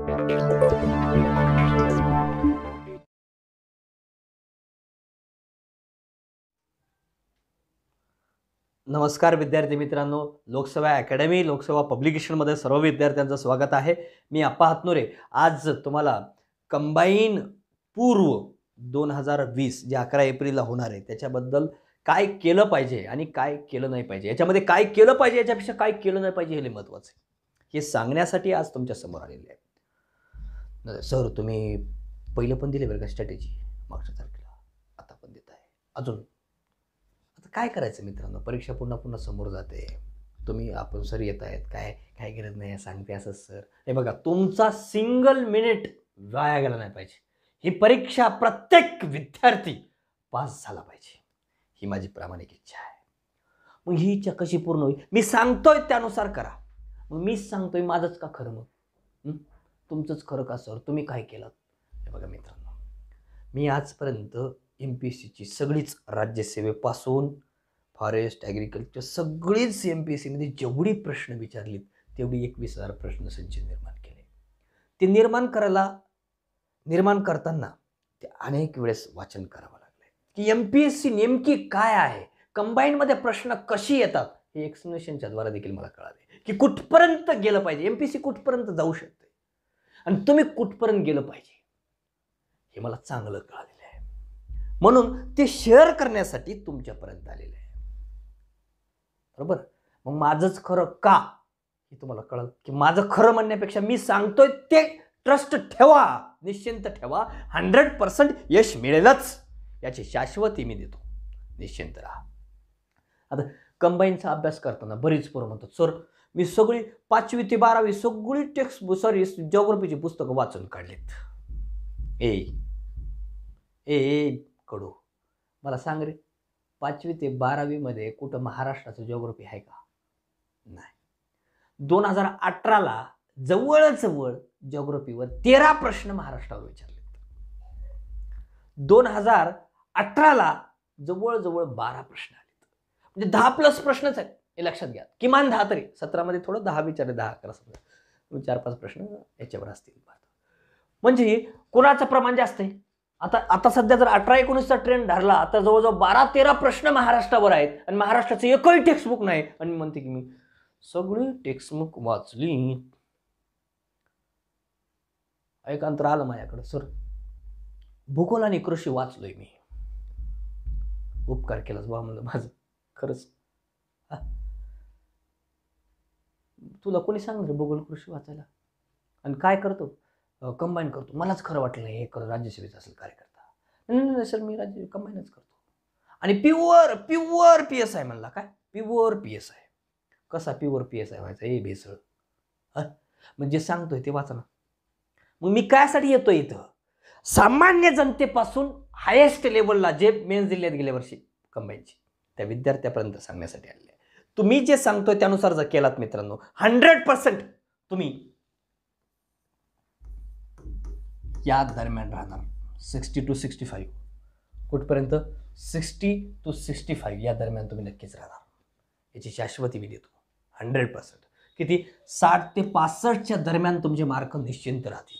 नमस्कार विद्यार्थी मित्रांनो, लोकसेवा अकॅडमी लोकसेवा पब्लिकेशनमध्ये सर्व विद्यार्थ्यांचं स्वागत आहे. मी अप्पा हातनुरे. आज तुम्हाला कंबाईन पूर्व 2020 जे 11 एप्रिलला होणार आहे त्याच्याबद्दल काय केलं पाहिजे आणि काय केलं नाही पाहिजे, याच्यामध्ये काय केलं पाहिजे याच्यापेक्षा काय केलं नाही पाहिजे हे महत्त्वाचं आहे, हे सांगण्यासाठी आज तुमच्या समोर आलेले आहे. सर तुम्ही पहिलं पण दिले बरं का स्ट्रॅटेजी मागच्या तारखेला, आता पण देत आहे. अजून काय करायचं मित्रांनो, परीक्षा पुन्हा पुन्हा समोर जाते. तुम्ही आपण सर येत आहेत काय गरज नाही सांगते असं सर. हे बघा, तुमचा सिंगल मिनिट वाया गेला नाही पाहिजे. ही परीक्षा प्रत्येक विद्यार्थी पास झाला पाहिजे, ही माझी प्रामाणिक इच्छा आहे. मग ही इच्छा कशी पूर्ण होईल? मी सांगतोय त्यानुसार करा. मग मीच सांगतोय माझंच का खरं? मग तुमचंच खरं का सर? तुम्ही काय केलं? हे बघा मित्रांनो, मी आजपर्यंत MPSCची सगळीच राज्यसेवेपासून फॉरेस्ट ॲग्रिकल्चर सगळीच MPSCमध्ये जेवढी प्रश्न विचारलीत तेवढी 21,000 प्रश्न संच निर्माण केले. ते निर्माण करताना ते अनेक वेळेस वाचन करावं लागलं की MPSC नेमकी काय आहे, कंबाईनमध्ये प्रश्न कशी येतात हे एक्सप्लेनेशनच्या द्वारे देखील मला कळाले की कुठपर्यंत गेलं पाहिजे, MPSC कुठपर्यंत जाऊ शकते आणि तुम्ही कुठपर्यंत गेलं पाहिजे हे मला चांगलं कळालेलं आहे. म्हणून ते शेअर करण्यासाठी तुमच्यापर्यंत आलेलं आहे. बरोबर? मग माझंच खरं का हे तुम्हाला कळलं की माझं खरं म्हणण्यापेक्षा मी सांगतोय ते ट्रस्ट ठेवा, निश्चिंत ठेवा, 100% यश मिळेलच याची शाश्वती मी देतो, निश्चिंत राहा. आता कंबाईनचा अभ्यास करताना बरीच पोरं म्हणतात सर मी सगळी 5वी ते 12वी सगळी जिओग्राफीची पुस्तकं वाचून काढलीत. कडू मला सांग रे, 5वी ते 12वी मध्ये कुठं महाराष्ट्राचं जिओग्राफी आहे का? नाही. 2018ला जवळजवळ जिओग्राफीवर 13 प्रश्न महाराष्ट्रावर विचारले. 2018ला जवळजवळ 12 प्रश्न आले, म्हणजे 10+ प्रश्नच आहेत. हे लक्षात घ्या, किमान 10 तरी. 17मध्ये थोडं 10 विचारले, 10-11 समजा 4-5 प्रश्न याच्यावर असतील. म्हणजे कुणाचं प्रमाण जास्त आहे? आता सध्या जर 18-19चा ट्रेंड धरला, आता जवळजवळ 12-13 प्रश्न महाराष्ट्रावर आहेत आणि महाराष्ट्राचं एकही टेक्स्टबुक नाही आणि म्हणते की मी सगळी टेक्स्टबुक वाचली. एक अंतर आलं माझ्याकडं, सर भूगोल आणि कृषी वाचलोय मी. उपकार केलास बा म्हणलं, माझं खरंच. तुला कोणी सांगितलं भूगोल कृषी वाचायला? आणि काय करतो? कंबाईन करतो. मलाच खरं वाटलं नाही हे खरं राज्यसेवेचं असेल कार्यकर्ता. नाही सर मी कंबाईनच करतो. आणि प्युअर PSI म्हणला. काय प्युअर PSI? कसा प्युअर PSI व्हायचा? हे भेसळ. म्हणजे सांगतोय ते वाचा ना. मग मी कायसाठी येतोय इथं? सामान्य जनतेपासून हायेस्ट लेवलला जे मेन्स जिल्ह्यात गेल्या वर्षी कंबाईनची त्या विद्यार्थ्यापर्यंत सांगण्यासाठी आलेले आहे. तुम्ही जे सांगतोय त्यानुसार जर केलात मित्रांनो, 100% तुम्ही या दरम्यान राहणार. 60 to 65 कुठपर्यंत? 60 to 65 या दरम्यान तुम्ही नक्कीच राहणार, याची शाश्वती मी देतो. 100%. किती? 60 ते 65च्या दरम्यान तुमचे मार्क निश्चिंत राहतील.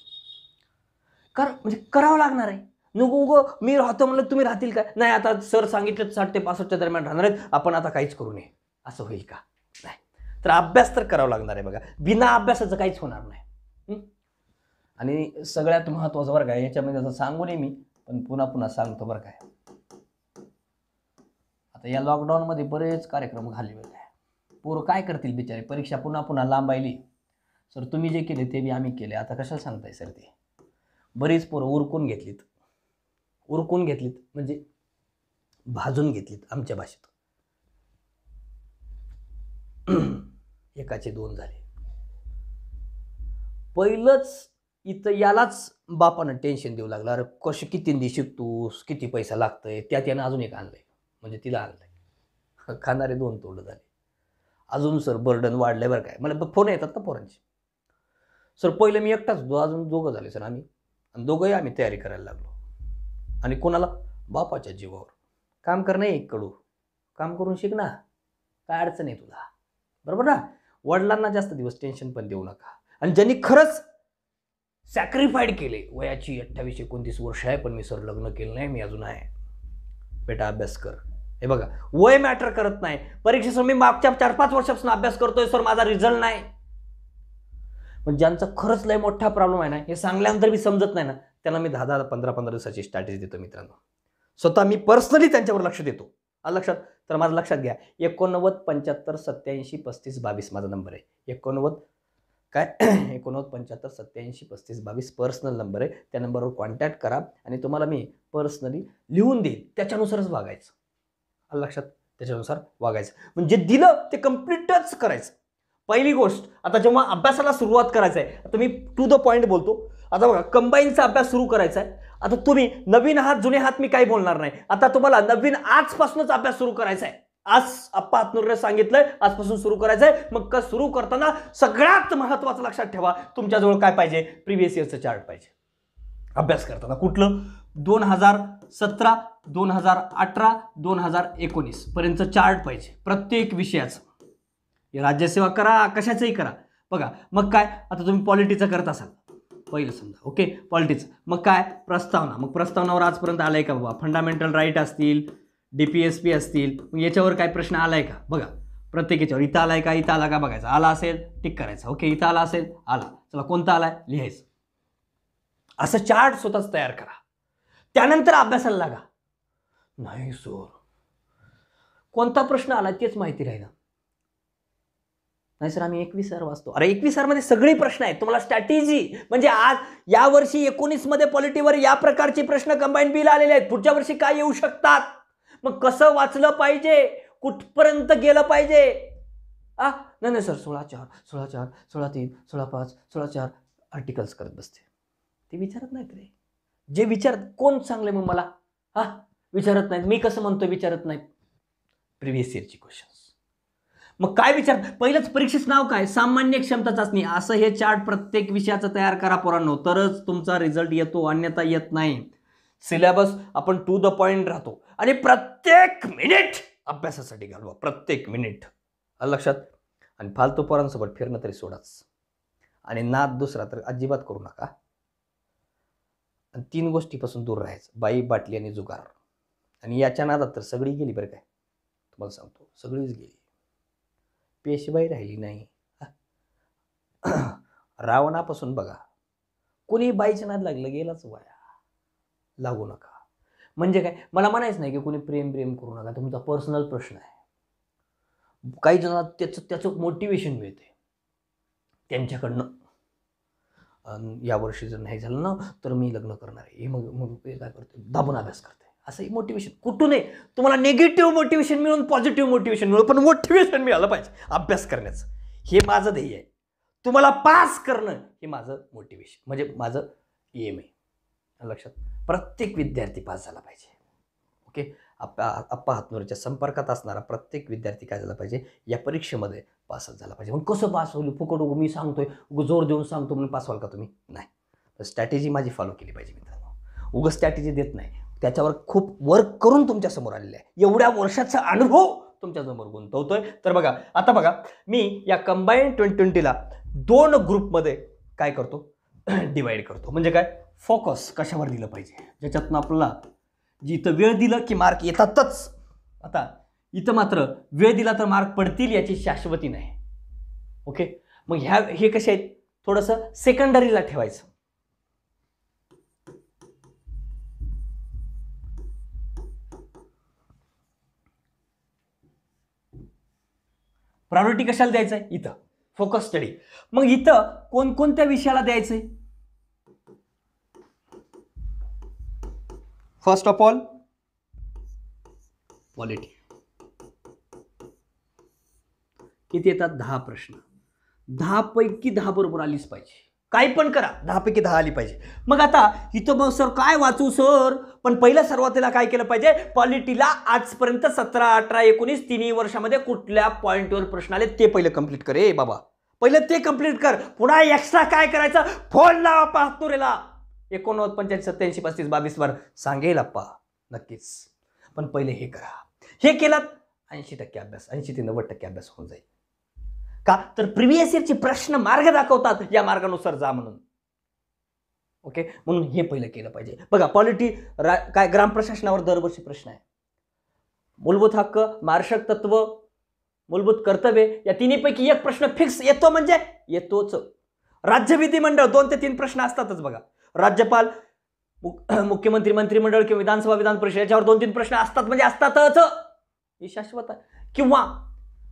म्हणजे करावं लागणार आहे. नको मी राहतो म्हणलं तुम्ही राहतील काय? नाही, आता सर सांगितलं 60 ते 65च्या दरम्यान राहणार आहेत, आपण आता काहीच करू नये असं होईल का? नाही. तर अभ्यास तर करावा लागणार आहे. बघा, बिना अभ्यासाचं काहीच होणार नाही. आणि सगळ्यात महत्त्वाचं बरं काय, याच्यामध्ये असं सांगू नये मी, पण पुन्हा सांगतो बरं काय. आता या लॉकडाऊनमध्ये बरेच कार्यक्रम झाले बरं काय. पोरं काय करतील बिचारे, परीक्षा पुन्हा लांबायली. सर तुम्ही जे केले ते बी आम्ही केले, आता कशाला सांगताय सर? ते बरीच पोरं उरकून घेतलीत म्हणजे भाजून घेतलीत आमच्या भाषेत. एकाचे 2 झाले. पहिलंच इथं यालाच बापानं टेन्शन देऊ लागला, अरे कशी किती शिकतोस, किती पैसा लागतोय. त्यात यानं अजून एक आणलंय, म्हणजे तिला आणलंय. खाणारे 2 तोंड झाले. अजून सर बर्डन वाढलंय बरं काय. मला फोन येतात ना पोरांची, सर पहिलं मी एकटाच होतो, अजून 2 झाले सर आम्ही, आणि दोघंही आम्ही तयारी करायला लागलो. आणि कोणाला? बापाच्या जीवावर. काम करणं एक कडू, काम करून शिक ना, काय अडचण आहे तुला? बरोबर ना? वडिलांना जास्त दिवस टेन्शन पण देऊ नका. आणि ज्यांनी खरंच सॅक्रिफाईड केले. वयाची 28-29 वर्ष आहे, पण मी सर लग्न केलं नाही, मी अजून आहे. बेटा अभ्यास कर. हे बघा, वय मॅटर करत नाही. परीक्षेसमोर मी मागच्या 4-5 वर्षापासून अभ्यास करतोय सर, माझा रिझल्ट नाही. पण ज्यांचा खरंच लय मोठा प्रॉब्लेम आहे ना, हे सांगल्यानंतर मी समजत नाही ना, त्यांना मी 10-15 दिवसाची स्ट्रॅटेजी देतो मित्रांनो. स्वतः मी पर्सनली त्यांच्यावर लक्ष देतो. आलं लक्षात? तर माझं लक्षात घ्या, 89 75 87 35 22 माझा नंबर आहे. 89 75 87 35 22 पर्सनल नंबर आहे. त्या नंबरवर कॉन्टॅक्ट करा आणि तुम्हाला मी पर्सनली लिहून देईल, त्याच्यानुसारच वागायचं. आलं लक्षात? त्याच्यानुसार वागायचं. म्हणजे दिलं ते कम्प्लीटच करायचं. पहिली गोष्ट, आता जेव्हा अभ्यासाला सुरुवात करायचं आहे, आता मी टू द पॉईंट बोलतो. आता बघा, कंबाईनचा अभ्यास सुरू करायचा आहे. आता तुम्ही नवीन आहात, जुने आहात, मी काही बोलणार नाही. आता तुम्हाला नवीन आजपासूनच अभ्यास सुरू करायचा आहे. आज आप्पा हातनुरेने सांगितलंय, आजपासून सुरू करायचं आहे. मग सुरू करताना सगळ्यात महत्त्वाचं लक्षात ठेवा, तुमच्याजवळ काय पाहिजे? प्रिव्हियस इयरचं चार्ट पाहिजे. अभ्यास करताना कुठलं? 2017, 2018, 2019 पर्यंतचं चार्ट पाहिजे प्रत्येक विषयाचं. राज्यसेवा करा, कशाचंही करा. बघा, मग काय, आता तुम्ही पॉलिटिचं करत असाल, पहिलं समजा, ओके, पॉलिटिक्स. मग काय? प्रस्तावना. मग प्रस्तावनावर आजपर्यंत आलाय का बाबा? फंडामेंटल राईट असतील, DPSP असतील, मग याच्यावर काय प्रश्न आलाय का? बघा, प्रत्येक याच्यावर इथं आलाय का, इथं आला का बघायचं. आला असेल टिक करायचं. ओके, इथं आला असेल, आला, चला कोणता आलाय लिहायचं. असं चार्ट स्वतःच तयार करा. त्यानंतर अभ्यासाला लागा. नाही सर, कोणता प्रश्न आला तेच माहिती राहिला नाही सर, आम्ही 21R वाचतो. अरे 21R मध्ये सगळे प्रश्न आहेत. तुम्हाला स्ट्रॅटेजी म्हणजे आज यावर्षी 19 मध्ये पॉलिटीवर या प्रकारचे प्रश्न कंबाईन बिल आलेले आहेत. पुढच्या वर्षी काय येऊ शकतात, मग कसं वाचलं पाहिजे, कुठपर्यंत गेलं पाहिजे. नाही सर, 16-4, 16-4, 16-3, 16-5, 16-4 आर्टिकल्स करत बसते. ते विचारत नाहीत रे. जे विचारत कोण चांगले मग मला? विचारत नाहीत. मी कसं म्हणतो विचारत नाहीत? प्रिव्हियस इयरची क्वेश्चन्स. मग काय विचार? पहिलंच परीक्षेचं नाव काय? सामान्य क्षमता चाचणी. असं हे चार्ट प्रत्येक विषयाचं तयार करा पोरांनो, तरच तुमचा रिझल्ट येतो, अन्यथा येत नाही. सिलेबस आपण टू द पॉइंट राहतो आणि प्रत्येक मिनिट अभ्यासासाठी घालवा, प्रत्येक मिनिट. लक्षात? आणि फालतू पोरांसोबत फिरणं तरी सोडाच. आणि नाद दुसरा तर अजिबात करू नका. आणि 3 गोष्टीपासून दूर राहायचं: बाई, बाटली आणि जुगार. आणि याच्या नादात तर सगळी गेली बरं काय, तुम्हाला सांगतो, सगळीच गेली. पेशबाई राहिली नाही. रावणापासून बघा, कोणी बाईच्या नाद लागलं गेलाच वाया. लागू नका. म्हणजे काय, मला म्हणायचं नाही की कोणी प्रेम करू नका, तुमचा पर्सनल प्रश्न आहे. काही जणांना त्याचं मोटिवेशन मिळते त्यांच्याकडनं. यावर्षी जर नाही झालं ना तर मी लग्न करणार आहे. मग काय करते, दाबून अभ्यास करते. असंही मोटिवेशन कुठून आहे? तुम्हाला निगेटिव्ह मोटिवेशन मिळून पॉझिटिव्ह मोटिवेशन मिळून, पण मोटिवेशन मिळालं पाहिजे अभ्यास करण्याचं. हे माझं ध्येय आहे. तुम्हाला पास करणं हे माझं मोटिवेशन, म्हणजे माझं एम आहे. लक्षात? प्रत्येक विद्यार्थी पास झाला पाहिजे. ओके, आप्पा हातनुरेच्या संपर्कात असणारा प्रत्येक विद्यार्थी काय झाला पाहिजे, या परीक्षेमध्ये पासच झाला पाहिजे. मग कसं पास होईल? फुकट मी सांगतोय, जोर देऊन सांगतो म्हणून पास व्हाल का तुम्ही? नाही. स्ट्रॅटेजी माझी फॉलो केली पाहिजे मित्रांनो. उगाच स्ट्रॅटेजी देत नाही, त्याच्यावर खूप वर्क करून तुमच्या समोर आलेलं आहे. एवढ्या वर्षाचा अनुभव तुमच्यासमोर गुंतवतोय. तर बघा, आता बघा, मी या कंबाईन 2020ला 2 ग्रुपमध्ये काय करतो, डिवाइड करतो. म्हणजे काय, फोकस कशावर दिलं पाहिजे, ज्याच्यातून आपल्याला जिथं वेळ दिलं की मार्क येतातच. आता इथं मात्र वेळ दिला तर मार्क पडतील याची शाश्वती नाही. ओके, मग हे कसे आहेत, थोडंसं सेकंडरीला ठेवायचं. प्रायोरिटी कशाला द्यायचं आहे? इथं फोकस स्टडी. मग इथं कोणकोणत्या विषयाला द्यायचंय? First of all polity. किती येतात? 10 प्रश्न. 10 पैकी 10 बरोबर आलीच पाहिजे. काही पण करा, 10 पैकी 10 आली पाहिजे. मग आता इथं मग सर काय वाचू सर? पण पहिल्या सुरुवातीला काय केलं पाहिजे, पॉलिटीला आजपर्यंत 17, 18, 19 तिन्ही वर्षामध्ये कुठल्या पॉईंटवर प्रश्न आले ते पहिलं कंप्लीट कर. बाबा, पहिलं ते कंप्लीट कर. पुन्हा एक्स्ट्रा काय करायचं, फोन लावा आप्पा हातनुरेला. 89 85 87 35 22 वर सांगेल आप्पा नक्कीच. पण पहिले हे करा. हे केलात 80% अभ्यास, 80 ते 90% अभ्यास होऊन जाईल. का तर प्रिव्हियस इयरचे प्रश्न मार्ग दाखवतात, या मार्गानुसार जा म्हणून. ओके, म्हणून हे पहिलं केलं पाहिजे. बघा काय ग्राम प्रशासनावर दरवर्षी प्रश्न आहे. मूलभूत हक्क, मार्गदर्शक तत्व, मूलभूत कर्तव्ये या तिन्हीपैकी एक प्रश्न फिक्स येतो म्हणजे येतोच. राज्य विधिमंडळ 2 ते 3 प्रश्न असतातच. बघा, राज्यपाल, मुख्यमंत्री, मंत्रिमंडळ किंवा विधानसभा, विधान परिषद याच्यावर 2-3 प्रश्न असतात म्हणजे असतातच. हे शाश्वत आहे. किंवा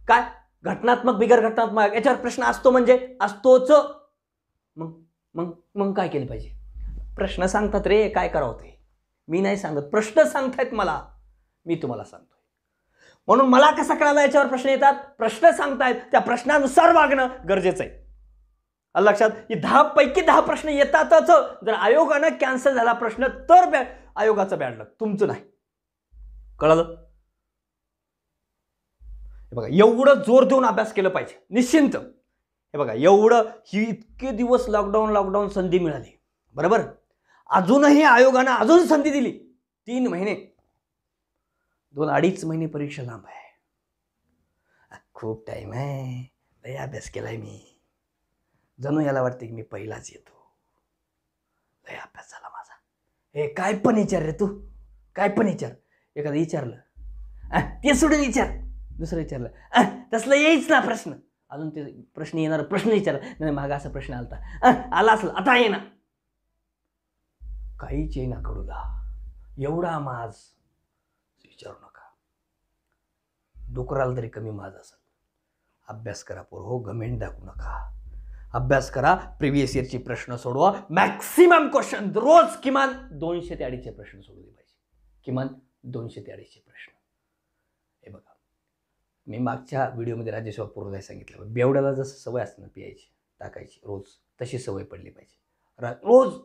काय घटनात्मक, बिगर घटनात्मक याच्यावर प्रश्न असतो म्हणजे असतोच. मग काय केलं पाहिजे? प्रश्न सांगतात रे, काय करावं ते मी नाही सांगत, प्रश्न सांगतायत मला, मी तुम्हाला सांगतोय. म्हणून मला कसं कळालं याच्यावर प्रश्न येतात? प्रश्न सांगतायत, त्या प्रश्नानुसार वागणं गरजेचं आहे. लक्षात, की 10 पैकी 10 प्रश्न येतातच. जर आयोगानं कॅन्सल झाला प्रश्न तर आयोगाचं बॅड लक, तुमचं नाही. कळलं? हे बघा, एवढं जोर देऊन अभ्यास केलं पाहिजे निश्चिंत. हे बघा, एवढं ही इतके दिवस लॉकडाऊन संधी मिळाली, बरोबर. अजूनही आयोगानं अजून संधी दिली. 3 महिने, 2-2.5 महिने परीक्षा लांब आहे. खूप टाइम आहे, लय अभ्यास केलाय मी. जणू याला वाटते की मी पहिलाच येतो, लय अभ्यास झाला माझा. हे काय पण विचार रे तू, काय पण विचार. एखादं विचारलं ते सोडून विचार, दुसरं विचारलं तसलं येईच ना प्रश्न, अजून ते प्रश्न येणार, प्रश्न विचारला नाही, मागा असा प्रश्न आला असला आता ये ना, काहीच येईना कडूला. एवढा माज विचारू नका, डुकराला तरी कमी माज असेल. अभ्यास करा पोर, घमेंड दाखवू नका. अभ्यास करा, प्रिव्हियस इयरचे प्रश्न सोडवा. मॅक्सिमम क्वेश्चन रोज किमान 200 ते 250 प्रश्न सोडवले पाहिजे. किमान 200 ते 250 प्रश्न. हे बघा, मी मागच्या व्हिडिओमध्ये राज्यसेवा पूर्ण सांगितलं. बेवड्याला जसं सवय असते ना पियायची, टाकायची रोज, तशी सवय पडली पाहिजे.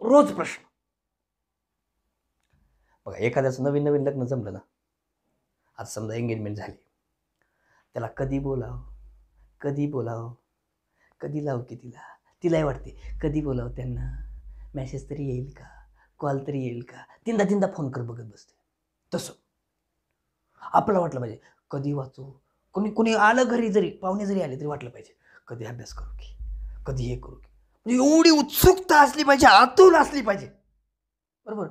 रोज प्रश्न. बघा, एखाद्याचं नवीन लग्न जमलं ना, आज समजा एंगेजमेंट झाली, त्याला कधी बोलाव, कधी लावू की तिलाही वाटते कधी बोलावं त्यांना, मेसेज तरी येईल का, कॉल तरी येईल का, 3दा फोन कर बघत बसते. तसं आपलं वाटलं पाहिजे कधी वाचू, कोणी आलं घरी, जरी पाहुणे जरी आले तरी वाटलं पाहिजे कधी अभ्यास करू की, कधी हे करू की. म्हणजे एवढी उत्सुकता असली पाहिजे, आतून असली पाहिजे, बरोबर.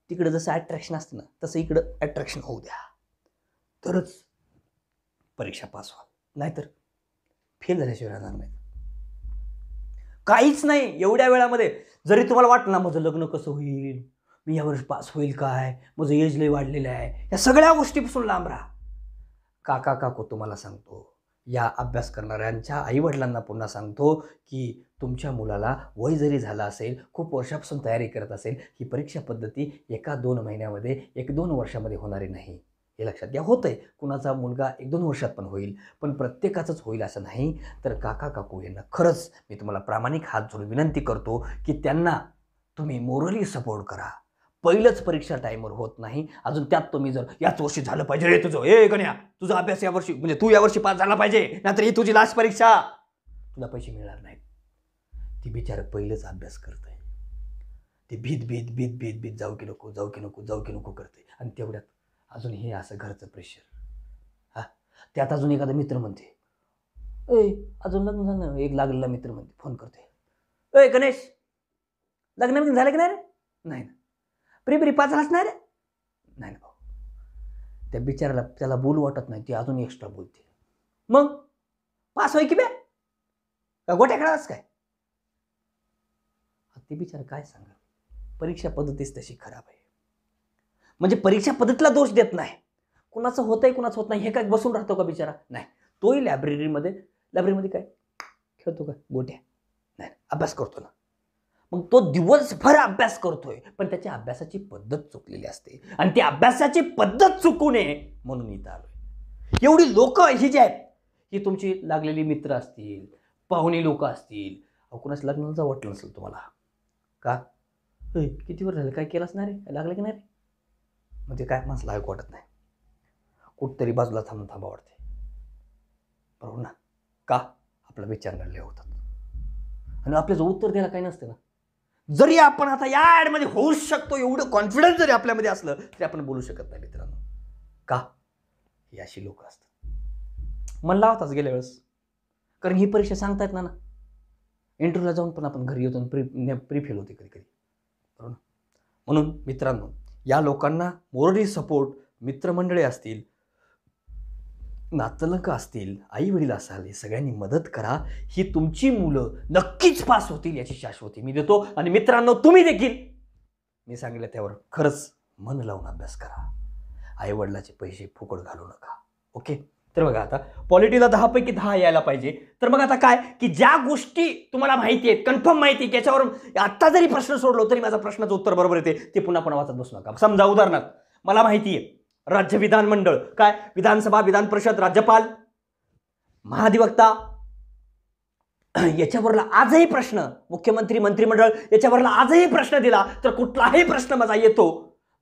तिकडं जसं अट्रॅक्शन असतं ना, तसं इकडं अट्रॅक्शन होऊ द्या, तरच परीक्षा पास व्हा. नाहीतर फेल झाल्याशिवाय राहणार नाही. काहीच नाही एवढ्या वेळामध्ये. जरी तुम्हाला वाटलं ना माझं लग्न कसं होईल, मी यावर्षी पास होईल काय, माझं एज लय वाढलेलं आहे, या सगळ्या गोष्टीपासून लांब राहा. काकू तुम्हाला सांगतो, या अभ्यास करणाऱ्यांच्या आईवडिलांना पुन्हा सांगतो की तुमच्या मुलाला वय जरी झालं असेल, खूप वर्षापासून तयारी करत असेल, ही परीक्षा पद्धती 1-2 महिन्यामध्ये, 1-2 वर्षामध्ये होणारी नाही. हे लक्षात घ्या. होतंय, कुणाचा मुलगा 1-2 वर्षात पण होईल, पण प्रत्येकाचंच होईल असं नाही. तर काकू यांना खरंच मी तुम्हाला प्रामाणिक हात जोडून विनंती करतो की त्यांना तुम्ही मोरली सपोर्ट करा. पहिलंच परीक्षा टाईमवर होत नाही, अजून त्यात तुम्ही जर याच वर्षी झालं पाहिजे रे तुझं, गण्या तुझा अभ्यास यावर्षी, म्हणजे तू यावर्षी पास झाला पाहिजे, नाहीतर ही तुझी लास्ट परीक्षा, तुला पैसे मिळणार नाहीत. ती बिचारं पहिलेच अभ्यास करतंय, ते भीत जाऊ की नको करते. आणि तेवढ्यात अजून हे असं घरचं प्रेशर, त्यात अजून एखादा मित्र म्हणते अजून लग्न झालं, एक लागलेला मित्र म्हणते, फोन करते, गणेश लग्न झालं की नाही रे, नाही ना, प्री पास झालाच नाही रे, नाही ना भाऊ. त्या बिचाराला त्याला बोलू वाटत नाही, ती अजून एक्स्ट्रा बोलते. मग पास होय की बे का गोट्या खेळाच काय. ते बिचारा काय सांगा, परीक्षा पद्धतीच तशी खराब आहे. म्हणजे परीक्षा पद्धतीला दोष देत नाही, कुणाचं होतंय कुणाचं होत नाही हे काय बसून राहतो का बिचारा, नाही. तोही लायब्ररीमध्ये काय खेळतो का गोट्या, नाही, अभ्यास करतो ना. मग तो दिवसभर अभ्यास करतोय, पण त्याच्या अभ्यासाची पद्धत चुकलेली असते, आणि ती अभ्यासाची पद्धत चुकू नये म्हणून इथं आलोय. एवढी लोक ही जी आहेत, ही तुमची लागलेली मित्र असतील, पाहुणी लोक असतील. कुणाच लग्नाचं वाटलं नसेल तुम्हाला का, किती वर झालं, काय केलंच नाही रे, लागलं की नाही रे, म्हणजे काय माणसाला ऐकू वाटत नाही, कुठतरी बाजूला थांबा वाटते, बरोबर ना. का आपला विचार नडले होतात, आणि आपल्याचं उत्तर द्यायला काही नसतं ना. जरी आपण आता या ॲडमध्ये होऊ शकतो एवढं कॉन्फिडन्स जरी आपल्यामध्ये असलं तरी आपण बोलू शकत नाही मित्रांनो. का, ही अशी लोक असतात. मन लावताच गेल्या वेळेस, कारण ही परीक्षा सांगता येत ना. इंटरव्ह्यूला जाऊन पण आपण घरी येतो, प्री फेल होते कधी. म्हणून मित्रांनो, या लोकांना मोरली सपोर्ट, मित्रमंडळी असतील, नातलंक असतील, आई वडील असाल, हे सगळ्यांनी मदत करा. ही तुमची मुलं नक्कीच पास होतील याची शाश्वती मी देतो. आणि मित्रांनो, तुम्ही देखील मी सांगितलं त्यावर खरंच मन लावून अभ्यास करा. आई वडिलाचे पैसे फुकट घालू नका. ओके. तर बघा, आता पॉलिटीला 10 पैकी 10 यायला पाहिजे. तर मग आता काय की ज्या गोष्टी तुम्हाला माहिती आहेत, कन्फर्म माहिती आहे, त्याच्यावर आत्ता जरी प्रश्न सोडलो तरी माझा प्रश्नाचं उत्तर बरोबर येते, ते पुन्हा पुन्हा वाचत बसू नका. समजा उदाहरणार्थ, मला माहिती आहे राज्य विधानमंडळ काय, विधानसभा, विधान परिषद, राज्यपाल, महाधिवक्ता, याच्यावरला आजही प्रश्न, मुख्यमंत्री, मंत्रिमंडळ, याच्यावरला आजही प्रश्न दिला तर कुठलाही प्रश्न माझा येतो,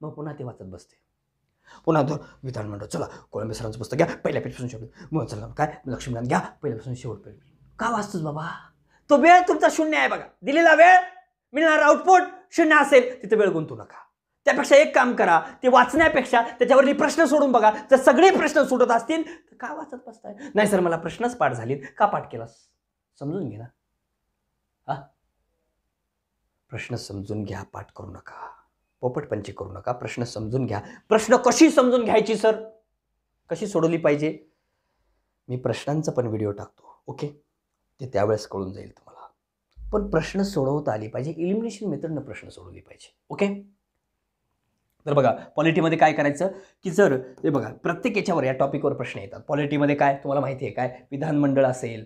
मग पुन्हा ते वाचत बसते. पुन्हा विधानमंडळ, चला कोळंबे सरांचं पुस्तक घ्या, पहिल्या पेजपासून शेवट, मग चला काय लक्ष्मीकांत घ्या, पहिल्यापासून शेवट पेज. का वाचतोस बाबा? तो वेळ तुमचा शून्य आहे बघा. दिलेला वेळ, मिळणार आउटपुट शून्य असेल, तिथे वेळ गुंतवू नका. त्यापेक्षा एक काम करा, ते वाचण्यापेक्षा त्याच्यावरती प्रश्न सोडून बघा. जर सगळे प्रश्न सुटत असतील तर का वाचत बसताय? नाही सर, मला प्रश्नच पाठ झालीत. का पाठ केलास? समजून घे ना. हा, प्रश्न समजून घ्या, पाठ करू नका, पोपटपंची करू नका. प्रश्न समजून घ्या. प्रश्न कशी समजून घ्यायची सर, कशी सोडवली पाहिजे, मी प्रश्नांचा पण व्हिडिओ टाकतो. ओके, ते त्यावेळेस कळून जाईल तुम्हाला. पण प्रश्न सोडवता आली पाहिजे, इलिमिनेशन मेथडनं प्रश्न सोडवली पाहिजे. ओके. तर बघा, पॉलिटीमध्ये काय करायचं की जर ते बघा, प्रत्येक याच्यावर या टॉपिकवर प्रश्न येतात. पॉलिटीमध्ये काय तुम्हाला माहिती आहे, काय विधानमंडळ असेल,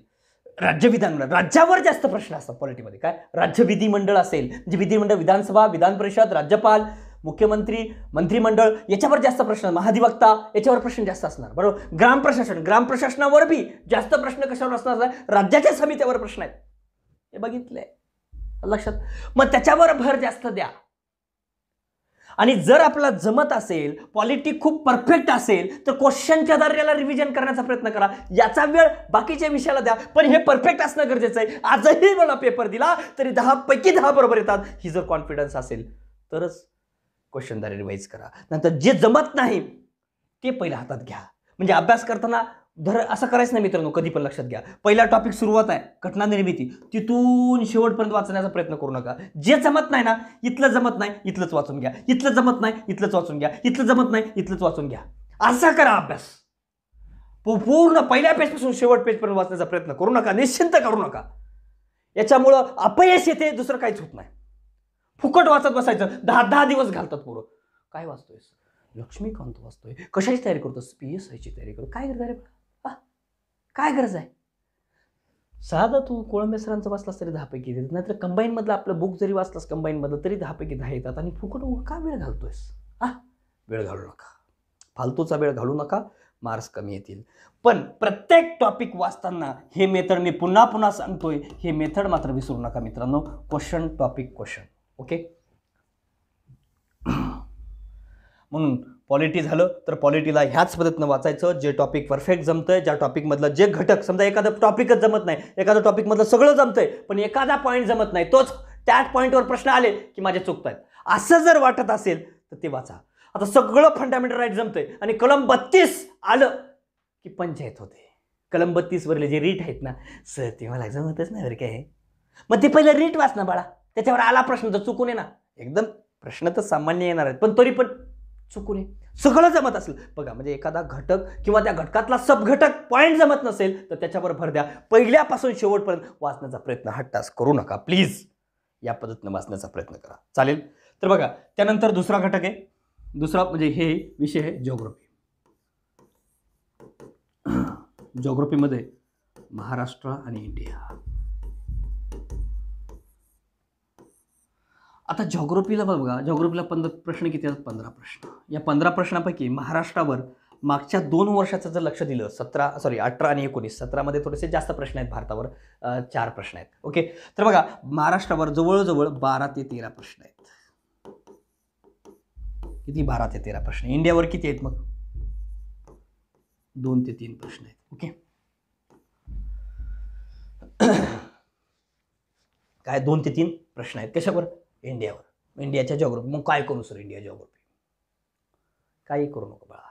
राज्य विधानमंडळ, राज्यावर जास्त प्रश्न असतात. पॉलिटीमध्ये काय राज्य विधिमंडळ असेल, म्हणजे विधिमंडळ, विधानसभा, विधान परिषद, राज्यपाल, मुख्यमंत्री, मंत्रिमंडळ, याच्यावर जास्त प्रश्न, महाधिवक्ता, याच्यावर प्रश्न जास्त असणार. बरोबर. ग्राम प्रशासन, ग्राम प्रशासनावर बी जास्त प्रश्न कशावर असणार? राज्याच्या समित्यावर प्रश्न आहेत. हे बघितलंय लक्षात. मग त्याच्यावर भर जास्त द्या. आणि जर आपल्याला जमत असेल, पॉलिटी खूप परफेक्ट असेल, तर क्वेश्चनच्या आधारे याला रिव्हिजन करण्याचा प्रयत्न करा. याचा वेळ बाकीच्या विषयाला द्या, पण हे परफेक्ट असणं गरजेचं आहे. आजही मला पेपर दिला तरी 10 पैकी 10 बरोबर येतात. ही जर कॉन्फिडन्स असेल तरच क्वेश्चनद्वारे रिवाईज करा. नंतर जे जमत नाही ते पहिलं हातात घ्या. म्हणजे अभ्यास करताना असं करायचं नाही मित्रांनो. कधी पण लक्षात घ्या, पहिला टॉपिक सुरुवात आहे घटना निर्मिती, तिथून शेवटपर्यंत वाचण्याचा प्रयत्न करू नका. जे जमत नाही ना, इथलं जमत नाही इथलंच वाचून घ्या, इथलं जमत नाही इथलंच वाचून घ्या, इथलं जमत नाही इथलंच वाचून घ्या. असा करा अभ्यास. पूर्ण पहिल्या पेजपासून शेवट पेजपर्यंत वाचण्याचा प्रयत्न करू नका. निश्चिंत करू नका. याच्यामुळं अपयश येते, दुसरं काहीच होत नाही. फुकट वाचत बसायचं. 10 दिवस घालतात पोरं. काय वाचतोयस? लक्ष्मीकांत वाचतोय. कशाची तयारी करतोस? PSIची तयारी करतो. काय करता रे? काय गरज आहे? साधा तू कोळंबे सरांचं वाचलास तरी 10 पैकी येतात. नाहीतर कंबाईन मधलं आपलं बुक जरी वाचलास कंबाईन मधलं तरी 10 पैकी 10 येतात. आणि फुकट का वेळ घालतोयस? वेळ घालू नका. फालतूचा वेळ घालू नका. मार्क्स कमी येतील. पण प्रत्येक टॉपिक वाचताना हे मेथड मी पुन्हा पुन्हा सांगतोय, हे मेथड मात्र विसरू नका मित्रांनो. Question, topic, question. ओके. म्हणून पॉलिटी झालं तर पॉलिटीला ह्याच पद्धतीनं वाचायचं. जे टॉपिक परफेक्ट जमतंय, ज्या टॉपिकमधलं जे घटक, समजा एखादा टॉपिकच जमत नाही, एखाद्या टॉपिकमधलं सगळं जमतंय पण एखादा पॉईंट जमत नाही, तोच त्या पॉईंटवर प्रश्न आले की माझे चुकतायत, असं जर वाटत असेल तर ते वाचा. आता सगळं फंडामेंटल राईट जमतंय आणि कलम 32 आलं की पंचायत होते. कलम 32 वरले जे रीट आहेत ना सर, ते मला जमतच नाही बरं काय. मग ते पहिलं रीट वाच ना बाळा. त्याच्यावर आला प्रश्न तर चुकून ये ना. एकदम प्रश्न तर सामान्य येणार आहेत पण तरी पण चुकून ये. सगळं जमत असेल बघा, म्हणजे एखादा घटक किंवा त्या घटकातला सब घटक पॉईंट जमत नसेल तर त्याच्यावर भर द्या. पहिल्यापासून शेवटपर्यंत वाचण्याचा प्रयत्न हट्टास करू नका प्लीज. या पद्धतीनं वाचण्याचा प्रयत्न करा. चालेल. तर बघा, त्यानंतर दुसरा घटक आहे. दुसरा म्हणजे हे विषय आहे जिओग्राफी. जिओग्राफीमध्ये महाराष्ट्र आणि इंडिया. आता जिओग्राफीला बघा, जिओग्राफीला 15 प्रश्न किती आहेत? 15 प्रश्न. या 15 प्रश्नांपैकी महाराष्ट्रावर मागच्या 2 वर्षाचं जर लक्ष दिलं, 18 आणि 19, 17मध्ये थोडेसे जास्त प्रश्न आहेत. भारतावर 4 प्रश्न आहेत. ओके. तर बघा, महाराष्ट्रावर जवळजवळ 12 ते 13 प्रश्न आहेत. किती? 12 ते 13 प्रश्न. इंडियावर किती आहेत मग? 2 ते 3 प्रश्न आहेत. ओके. काय 2 ते 3 प्रश्न आहेत कशावर? इंडियावर. इंडियाच्या जिओग्राफी. मग काय करू सर इंडिया जिओग्राफी? काही करू नको बाळा.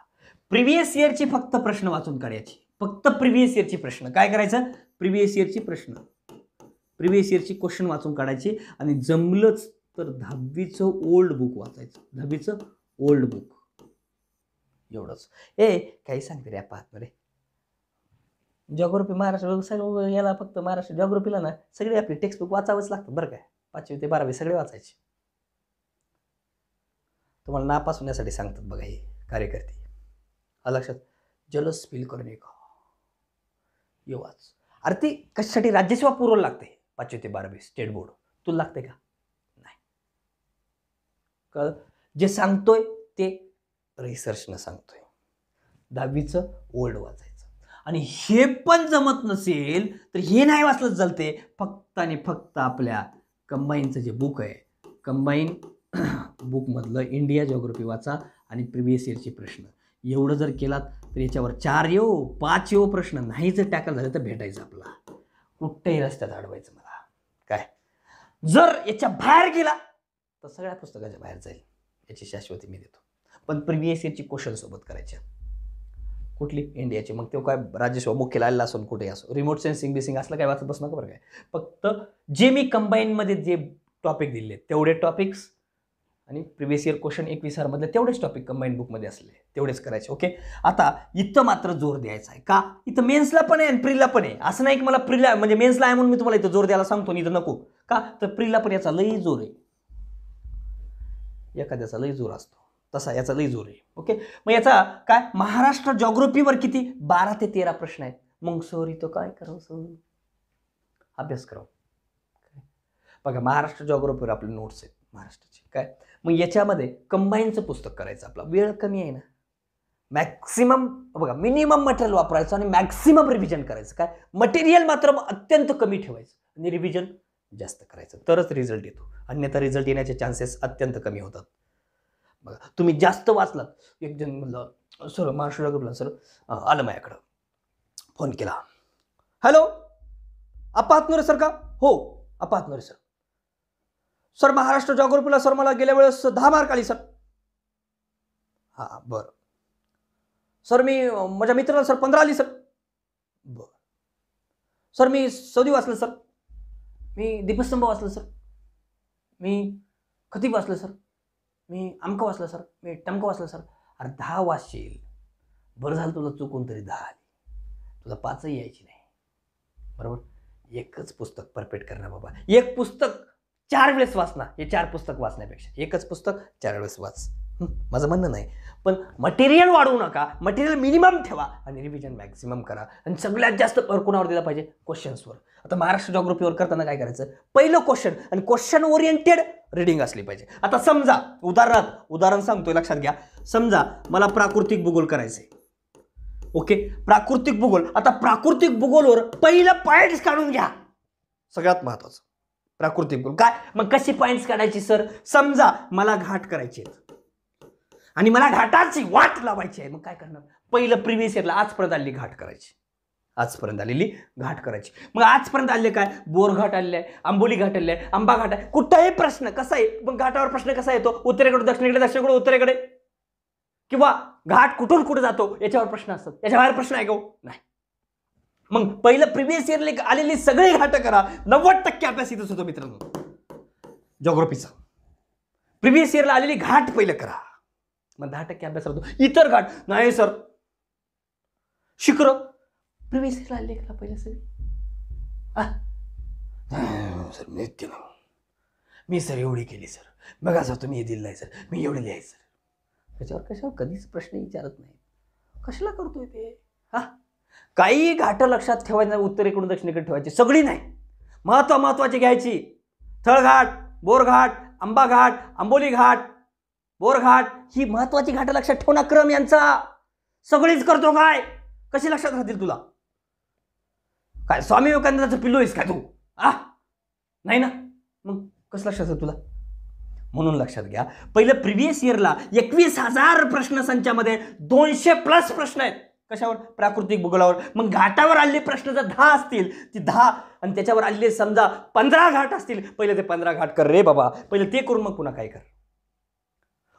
प्रिव्हियस इयरची फक्त प्रश्न वाचून काढायची. फक्त प्रिव्हियस इयरची प्रश्न. काय करायचं? प्रिव्हियस इयरची प्रश्न, प्रिव्हियस इयरची क्वेश्चन वाचून काढायची आणि जमलंच तर 10वीचं ओल्ड बुक वाचायचं. 10वीचं ओल्ड बुक, एवढंच. काही सांगते रे पाहत रे. जॉग्राफी महाराष्ट्र सगळं याला फक्त महाराष्ट्र जॉग्राफीला ना सगळे आपली टेक्स्टबुक वाचावंच लागतं बरं काय. 5वी ते 12वी सगळे वाचायचे. तुम्हाला नापास होण्यासाठी सांगतात बघा हे कार्यकर्ते. लक्षात. जलस फील करणे का ये वाच. अरे ती कशासाठी राज्यसेवा पुरवलं लागते 5वी ते 12वी स्टेट बोर्ड. तुला लागते का? नाही. कळ. जे सांगतोय ते रिसर्चनं सांगतोय. 10वीचं ओल्ड वाचायचं. आणि हे पण जमत नसेल तर हे नाही वाचलं चालते. फक्त आणि फक्त आपल्या कंबाईनचं जे बुक आहे, कंबाईन बुकमधलं इंडिया जॉग्राफी वाचा आणि प्रिव्हियस इयरचे प्रश्न. एवढं जर केलात तर याच्यावर 4 येऊ 5 येऊ प्रश्न नाही जर टॅकल झाले तर भेटायचं आपला. कुठेही रस्त्यात अडवायचं मला काय. जर याच्या बाहेर गेला तर सगळ्या पुस्तकाच्या बाहेर जाईल, याची शाश्वती मी देतो. पण प्रिव्हियस इयरची क्वेश्चन सोबत करायच्या. कुठली? इंडियाची. मग तो काय राज्यसेवा मुख्य आलेला असून कुठे असो, रिमोट सेन्सिंग बिसिंग असलं काय वाचत बसू नका बरं काय. फक्त जे मी कंबाईनमध्ये जे टॉपिक दिले तेवढे टॉपिक्स आणि प्रिव्हियस इयर क्वेश्चन 21 मधले तेवढेच टॉपिक कंबाईन बुकमध्ये असले तेवढेच करायचे. ओके. आता इथं मात्र जोर द्यायचा आहे का, इथं मेन्सला पण आहे आणि प्रीला पण आहे. असं नाही की मला प्रीला म्हणजे मेन्सला आहे म्हणून मी तुम्हाला इथं जोर द्यायला सांगतो इथं नको का, तर प्रीला पण याचा लई जोर आहे. एखाद्याचा लई जोर असतो तसा याचा लई जोर आहे. ओके. मग याचा काय महाराष्ट्र जॉग्राफीवर किती 12 ते 13 प्रश्न आहेत. मग सर इथं काय करावं, सर अभ्यास करावं. बघा महाराष्ट्र जॉग्राफीवर आपले नोट्स आहेत महाराष्ट्राचे काय. मग याच्यामध्ये कंबाईनचं पुस्तक करायचं. आपला वेळ कमी आहे ना, मॅक्सिमम बघा मिनिमम मटेरियल वापरायचं आणि मॅक्सिमम रिव्हिजन करायचं. काय मटेरियल मात्र अत्यंत कमी ठेवायचं आणि रिव्हिजन जास्त करायचं तरच रिझल्ट येतो. अन्यथा रिझल्ट येण्याचे चान्सेस अत्यंत कमी होतात. बघा तुम्ही जास्त वाचलात. एक जण म्हणलं सर महाराष्ट्र जॉग्राफीला सर आलं माझ्याकडं, फोन केला. हॅलो आप्पा हातनुरे सर का? हो आप्पा Hatnure sir. Sir Maharashtra जॉग्राफीला sir मला गेल्या वेळेस 10 मार्क आली सर. हां बरं सर. मी माझ्या मित्राला सर 15 आली सर. बरं सर. मी सौदी वाचलं सर. मी दीपस्तंभ वाचलं सर. मी खतीब वाचलं सर. मी अमकं वाचलं सर. मी टमकं वाचलं सर. अरे 10 वाचशील बरं झालं, तुला चुकून तरी 10 आली, तुला 5ही यायची नाही. बरोबर. एकच पुस्तक परफेक्ट करणार बाबा. एक पुस्तक 4 वेळेस वाचना, हे 4 पुस्तक वाचण्यापेक्षा एकच पुस्तक 4 वेळेस वाच. माझं म्हणणं नाही, पण मटेरियल वाढवू नका, मटेरियल मिनिमम ठेवा आणि रिव्हिजन मॅक्सिमम करा. आणि सगळ्यात जास्त भर कोणावर दिला पाहिजे? क्वेश्चन्सवर. आता महाराष्ट्र जॉग्राफीवर करताना काय करायचं, पहिलं क्वेश्चन आणि क्वेश्चन ओरिएंटेड रीडिंग असली पाहिजे. आता समजा उदाहरण सांगतोय लक्षात घ्या. समजा मला प्राकृतिक भूगोल करायचंय. ओके. प्राकृतिक भूगोल. आता प्राकृतिक भूगोलवर पहिलं पॉइंट्स काढून घ्या. सगळ्यात महत्वाचं प्राकृतिक भूगोल काय. मग कशी पॉइंट्स काढायची सर? समजा मला घाट करायचे आणि मला घाटाची वाट लावायची आहे. मग काय करणार? पहिलं प्रिव्हियस इयरला आजपर्यंत आलेली घाट करायची. आजपर्यंत आलेली घाट करायची. मग आजपर्यंत आले काय? बोरघाट आलेले आहे, आंबोली घाट आलेले आहे, आंबा घाट आहे. कुठलाही प्रश्न कसा आहे, मग घाटावर प्रश्न कसा येतो? उत्तरेकडे दक्षिणेकडे, दक्षिणेकडे उत्तरेकडे, किंवा घाट कुठून कुठे जातो याच्यावर प्रश्न असतात. याच्या बाहेर प्रश्न आहे का? नाही. मग पहिलं प्रिव्हियस इयरला आलेली सगळे घाट करा. 90% अभ्यास इथंच होतो मित्रांनो जॉग्राफीचा. प्रिव्हियस इयरला आलेली घाट पहिलं करा, मग 10% अभ्यास होतो. इतर घाट नाही सर. शिखर प्रिव्हियस इयरला आले का पहिलं सर? सर मी केलं, मी सर एवढी केली सर. बघा सर तुम्ही हे दिलं नाही सर, मी एवढे लिहायचं सर. त्याच्यावर कशावर कधीच प्रश्न विचारत नाही. कशाला करतोय ते? काही घाट लक्षात ठेवायचं, उत्तरेकडून दक्षिणेकडे ठेवायची सगळी नाही. महत्वाची घ्यायची. थळघाट, बोरघाट, आंबा घाट, आंबोली घाट, बोरघाट ही महत्वाची घाट लक्षात ठेवणार. क्रम यांचा सगळीच करतो काय? कशी लक्षात राहतील तुला? काय स्वामी विवेकानंदाचं पिल्लू आहेस काय तू? नाही ना. मग कसं लक्षात आहे तुला? म्हणून लक्षात घ्या, पहिलं प्रिव्हियस इयरला 21,000 प्रश्नसंचामध्ये 200+ प्रश्न आहेत. कशावर? प्राकृतिक भूगोलावर. मग घाटावर आलेले प्रश्न जर 10 असतील, ती 10 आणि त्याच्यावर आलेले समजा 15 घाट असतील, पहिले ते 15 घाट कर रे बाबा. पहिले ते करून मग पुन्हा काय कर.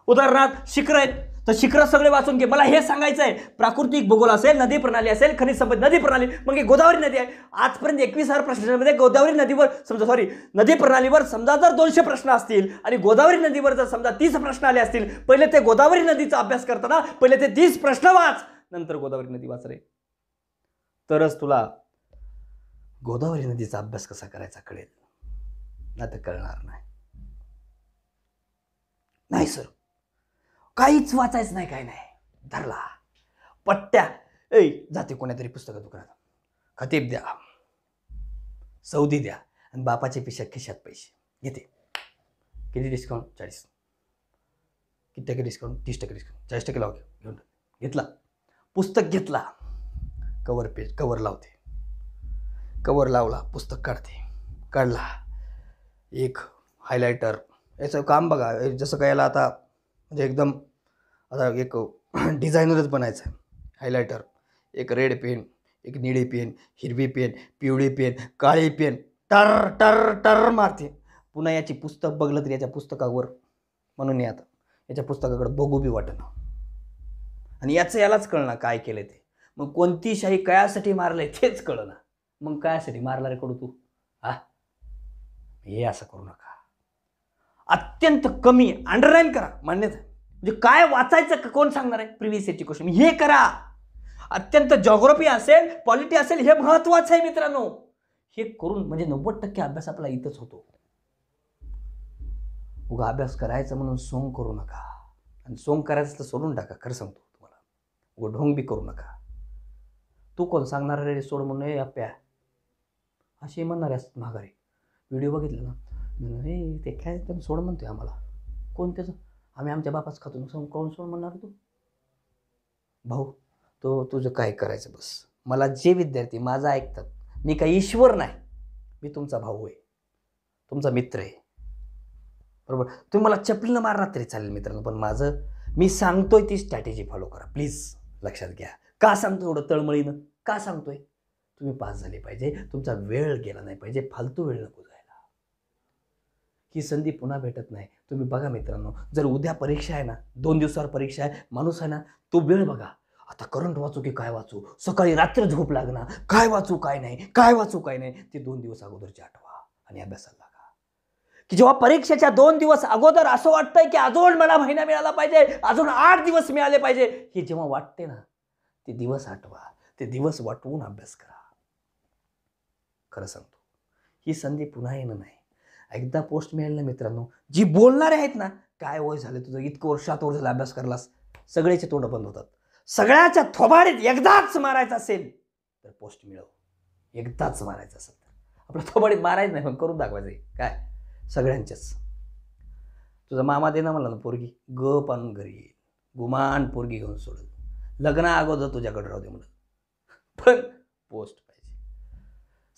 उदाहरणार्थ शिखर आहेत तर शिखर सगळे वाचून घे. मला हे सांगायचं आहे, प्राकृतिक भूगोल असेल, नदी प्रणाली असेल, खनिज संपत्ती नदी प्रणाली, मग ही गोदावरी नदी आहे. आजपर्यंत 21,000 प्रश्नांमध्ये गोदावरी नदीवर समजा नदी प्रणालीवर समजा जर 200 प्रश्न असतील आणि गोदावरी नदीवर जर समजा 30 प्रश्न आले असतील, पहिले ते गोदावरी नदीचा अभ्यास करताना पहिले ते 30 प्रश्न वाच, नंतर गोदावरी नदी वाच रे. तरच तुला गोदावरी नदीचा अभ्यास कसा करायचा कळेल, नाही तर कळणार नाही सर. काहीच वाचायचं नाही, काय नाही. धरला पट्ट्या, जाते कोणातरी पुस्तक दुकानात, खतीब द्या, सौदी द्या आणि बापाचे खिशात पैसे घेते. किती डिस्काउंट? 40. किती टक्के डिस्काउंट? 30% डिस्काउंट. 40% लाव घेऊन घेतला. पुस्तक घेतला, कवर लावते, कवर लावला, पुस्तक काढला, एक हायलायटर, याचं काम बघा. जसं काय याला आता म्हणजे एकदम आता एक डिझायनरच बनायचं आहे. हायलायटर, एक रेड पेन, एक निळी पेन, हिरवी पेन, पिवळी पेन, काळी पेन, टर टर टर मारते. पुन्हा याची पुस्तक बघलं तर याच्या पुस्तकावर म्हणून आता याच्या पुस्तकाकडे बघू बी वाटेना. आणि यालाच कळणार काय केलं ते. मग कोणती शाही कयासाठी मारलंय तेच कळना. मग कयासाठी मारला रे कडू तू? हे असं करू नका. अत्यंत कमी अंडरलाईन करा, मान्यता. म्हणजे काय वाचायचं कोण सांगणार आहे? प्रिव्हियस इयरची क्वेश्चन हे करा. अत्यंत जॉग्राफी असेल, पॉलिटी असेल, हे महत्वाचं आहे मित्रांनो. हे करून म्हणजे 90% अभ्यास आपला इथंच होतो. उगा अभ्यास करायचा म्हणून सोंग करू नका. आणि सोंग करायचं तर सोडून टाका. खरं सांगतो तुम्हाला, उगा ढोंग बी करू नका. तू कोण सांगणार रे सोड म्हणून? अप्प्या असे म्हणणार असतात माघारी. व्हिडिओ बघितलं ना, ते काय सोड म्हणतोय आम्हाला. कोण त्याचं? आम्ही आमच्या बापाच खातो. कोण सोड म्हणणार तू? भाऊ, तो तुझं काय करायचं बस. मला जे विद्यार्थी माझा ऐकतात, मी काही ईश्वर नाही, मी तुमचा भाऊ आहे, तुमचा मित्र आहे, बरोबर. तुम्ही मला चपलीनं मारणार तरी चालेल मित्रांनो, पण मी सांगतोय ती स्ट्रॅटेजी फॉलो करा प्लीज. लक्षात घ्या. का सांगतो एवढं तळमळीनं? का सांगतोय? तुम्ही पास झाले पाहिजे, तुमचा वेळ गेला नाही पाहिजे, फालतू वेळ नको जायला. ही संधी पुन्हा भेटत नाही. तुम्ही बघा मित्रांनो, जर उद्या परीक्षा आहे ना, 2 दिवसावर परीक्षा आहे, माणूस आहे ना, तो वेळ बघा. आता करंट वाचू की काय वाचू, सकाळी रात्र झोप लागणार, काय वाचू काय नाही, काय वाचू काय नाही, ते 2 दिवस अगोदरचे आठवा आणि अभ्यासाला लागा. की जेव्हा परीक्षेच्या 2 दिवस अगोदर असं वाटतंय की अजून मला महिना मिळाला पाहिजे, अजून 8 दिवस मिळाले पाहिजे, हे जेव्हा वाटते ना, ते दिवस आठवा, ते दिवस वाटवून अभ्यास करा. खरं सांगतो, ही संधी पुन्हा येणं नाही. एकदा पोस्ट मिळेल ना मित्रांनो, जी बोलणारे आहेत ना, काय वय झालं तुझं, इतकं वर्षात झालं अभ्यास करलास, सगळ्याचे तोंड बंद होतात. सगळ्याच्या थोबाडीत एकदाच मारायचं असेल तर पोस्ट मिळव. एकदाच मारायचं असेल तर आपल्या थोबाडीत मारायचं नाही, पण करून दाखवायचं. काय सगळ्यांच्याच. तुझा मामा दे ना मला ना पोरगी, गप आणून घरी येईल, गुमान पोरगी घेऊन सोडल, लग्ना अगोदर तुझ्याकडे राहू दे म्हणून, पण पोस्ट पाहिजे.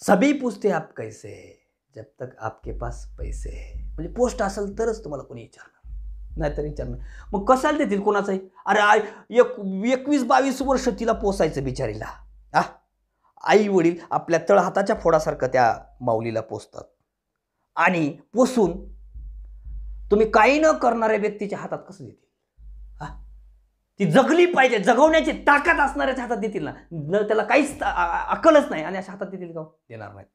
सभी पूछते आप कैसे है जब तक आपके पास पैसे है. म्हणजे पोस्ट असेल तरच तुम्हाला कोणी विचारणार, नाहीतर विचारणार. मग कशाला देतील कोणाचंही? अरे 21-22 वर्ष तिला पोसायचं बिचारीला. आई वडील आपल्या तळहाताच्या फोडासारखं त्या माऊलीला पोसतात आणि पोसून तुम्ही काही न करणाऱ्या व्यक्तीच्या हातात कसं देतील? ती जगली पाहिजे, जगवण्याची ताकद असणाऱ्याच्या हातात देतील ना. त्याला काहीच अक्कलच नाही आणि अशा हातात देतील का? देणार नाहीत.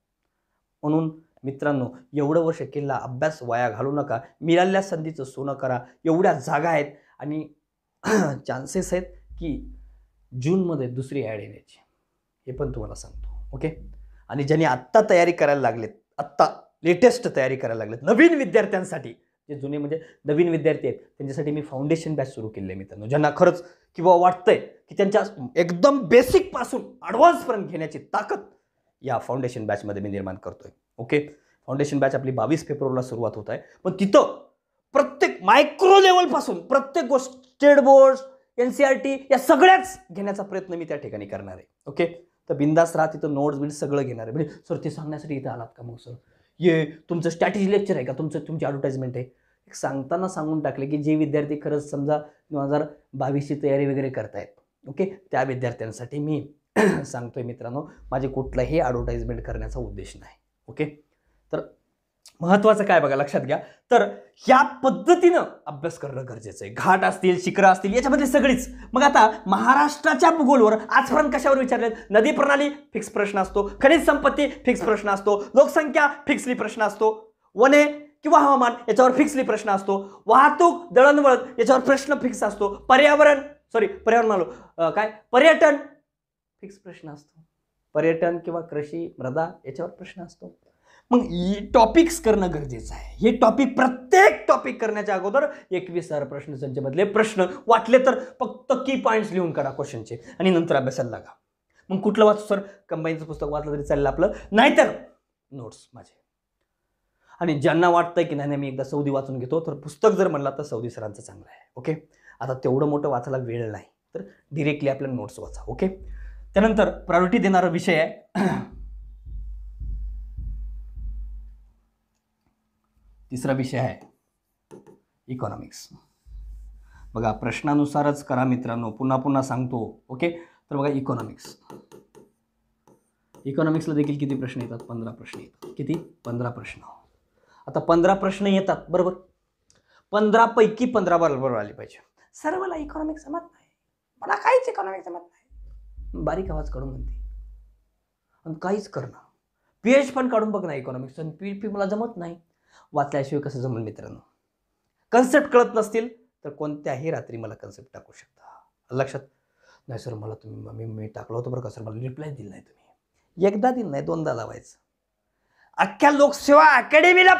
म्हणून मित्रांनो, एवढं वर्ष केलेला अभ्यास वाया घालू नका. मिळालेल्या संधीचं सोनं करा. एवढ्या जागा आहेत आणि चान्सेस आहेत की जूनमध्ये दुसरी ॲड येण्याची, हे पण तुम्हाला सांगतो. ओके. आणि ज्यांनी आत्ता तयारी करायला लागलेत, आत्ता लेटेस्ट तयारी करायला लागलेत, नवीन विद्यार्थ्यांसाठी, जे जुने म्हणजे नवीन विद्यार्थी आहेत त्यांच्यासाठी मी फाउंडेशन बॅच सुरू केले मित्रांनो. ज्यांना खरंच किंवा वाटतंय की त्यांच्या एकदम बेसिकपासून ॲडव्हान्सपर्यंत घेण्याची ताकद या फाउंडेशन बॅचमध्ये मी निर्माण करतोय. ओके. फाउंडेशन बॅच आपली 22 फेब्रुवारीला सुरुवात होत आहे, पण तिथं प्रत्येक मायक्रो लेवलपासून प्रत्येक गोष्ट, स्टेट बोर्ड, NCERT या सगळ्याच घेण्याचा प्रयत्न मी त्या ठिकाणी करणार आहे. ओके. तर बिंदास राहा, तिथं नोट्स बिल्ड सगळं घेणार आहे. म्हणजे सर ते सांगण्यासाठी इथं आलात का? मग सर ये तुमचं स्ट्रॅटेजी लेक्चर आहे का? तुमची ॲडव्हर्टाइजमेंट आहे? एक सांगताना सांगून टाकले की जे विद्यार्थी खरंच समजा 2022ची तयारी वगैरे करतायत, ओके, त्या विद्यार्थ्यांसाठी मी सांगतोय मित्रांनो, माझे कुठलाही ॲडव्हर्टाइजमेंट करण्याचा उद्देश नाही. ओके. तर महत्वाचं काय बघा लक्षात घ्या, तर ह्या पद्धतीनं अभ्यास करणं गरजेचं आहे. घाट असतील, शिखरं असतील, याच्यामध्ये सगळीच. मग आता महाराष्ट्राच्या भूगोलवर आजपर्यंत कशावर विचारले? नदी प्रणाली फिक्स प्रश्न असतो, खनिज संपत्ती फिक्स प्रश्न असतो, लोकसंख्या फिक्सली प्रश्न असतो, वने किंवा हवामान याच्यावर फिक्सली प्रश्न असतो, वाहतूक दळणवळण याच्यावर प्रश्न फिक्स असतो, पर्यावरण म्हणालो काय पर्यटन फिक्स प्रश्न असतो, पर्यटन किंवा कृषी मृदा याच्यावर प्रश्न असतो. मग टॉपिक्स करणं गरजेचं आहे. हे टॉपिक प्रत्येक टॉपिक करण्याच्या अगोदर 21 प्रश्नसंचमधले प्रश्न वाटले तर फक्त की पॉईंट्स लिहून काढा क्वेश्चनचे आणि नंतर अभ्यासाला लागा. मग कुठलं वाचू सर? कंबाईनचं पुस्तक वाचलं तरी चालेल आपलं, नाहीतर नोट्स माझे. आणि ज्यांना वाटतंय की नाही मी एकदा सौदी वाचून घेतो, तर पुस्तक जर म्हणला तर सौदी सरांचं चांगलं आहे. ओके, आता तेवढं मोठं वाचायला वेळ नाही, तर डिरेक्टली आपल्या नोट्स वाचा. ओके, त्यानंतर प्रायोरिटी देणारा विषय आहे तिसरा विषय आहे इकॉनॉमिक्स. बघा प्रश्नानुसारच करा मित्रांनो, पुन्हा पुन्हा सांगतो. ओके, तर बघा इकॉनॉमिक्सला देखील किती प्रश्न येतात? 15 प्रश्न येतात. किती? 15 प्रश्न. आता 15 प्रश्न येतात बरोबर, 15 पैकी 15 बरोबर आले पाहिजे. सर मला इकॉनॉमिक्स जमत नाही, मला काहीच इकॉनॉमिक्स जमत नाही, बारीक आवाज काढून म्हणते, आणि काहीच करणं. पीएच पण काढून बघ ना इकॉनॉमिक्स, आणि पी मला जमत नाही. वाचल्याशिवाय कसं जमेल मित्रांनो? कन्सेप्ट कळत नसतील तर कोणत्याही रात्री मला कन्सेप्ट टाकू शकता. लक्षात? नाही सर मला तुम्ही मी टाकलं होतं बरं का सर, मला रिप्लाय दिला नाही तुम्ही. एकदा दिलं नाही, दोनदा लावायचं. अख्ख्या लोकसेवा अकॅडमीला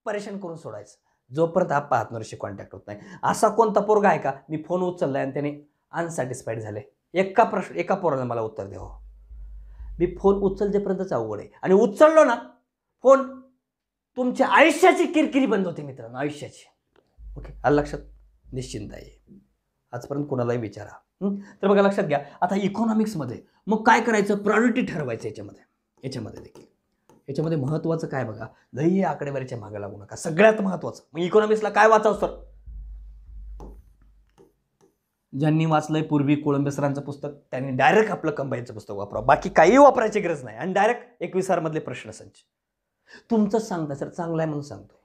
परेशान करून सोडायचं जोपर्यंत हा हातनवरशी कॉन्टॅक्ट होत नाही. असा कोणता पोरगा आहे का मी फोन उचललाय आणि त्याने अनसॅटिस्फाईड झाले? एका पोराला मला उत्तर द्यावं. मी फोन उचलजेपर्यंतच अवघड आहे, आणि उचललो ना फोन, तुमच्या आयुष्याची किरकिरी बंद होते मित्रांनो, आयुष्याची. ओके, आलं लक्षात? निश्चिंत आहे. आजपर्यंत कोणालाही विचारा. तर बघा लक्षात घ्या, आता इकॉनॉमिक्समध्ये मग काय करायचं? प्रायोरिटी ठरवायचं. याच्यामध्ये देखील याच्यामध्ये महत्त्वाचं काय बघा, लई आकडेवारीच्या मागे लागू नका. सगळ्यात महत्त्वाचं मग इकॉनॉमिक्सला काय वाचावं सर? ज्यांनी वाचलंय पूर्वी कोळंबे सरांचं पुस्तक त्यांनी डायरेक्ट आपलं कंबाईनचं पुस्तक वापरा, बाकी काही वापरायची गरज नाही. आणि डायरेक्ट 21 मधले प्रश्नसंच. तुमचंच सांगता सर, चांगलं आहे म्हणून सांगतोय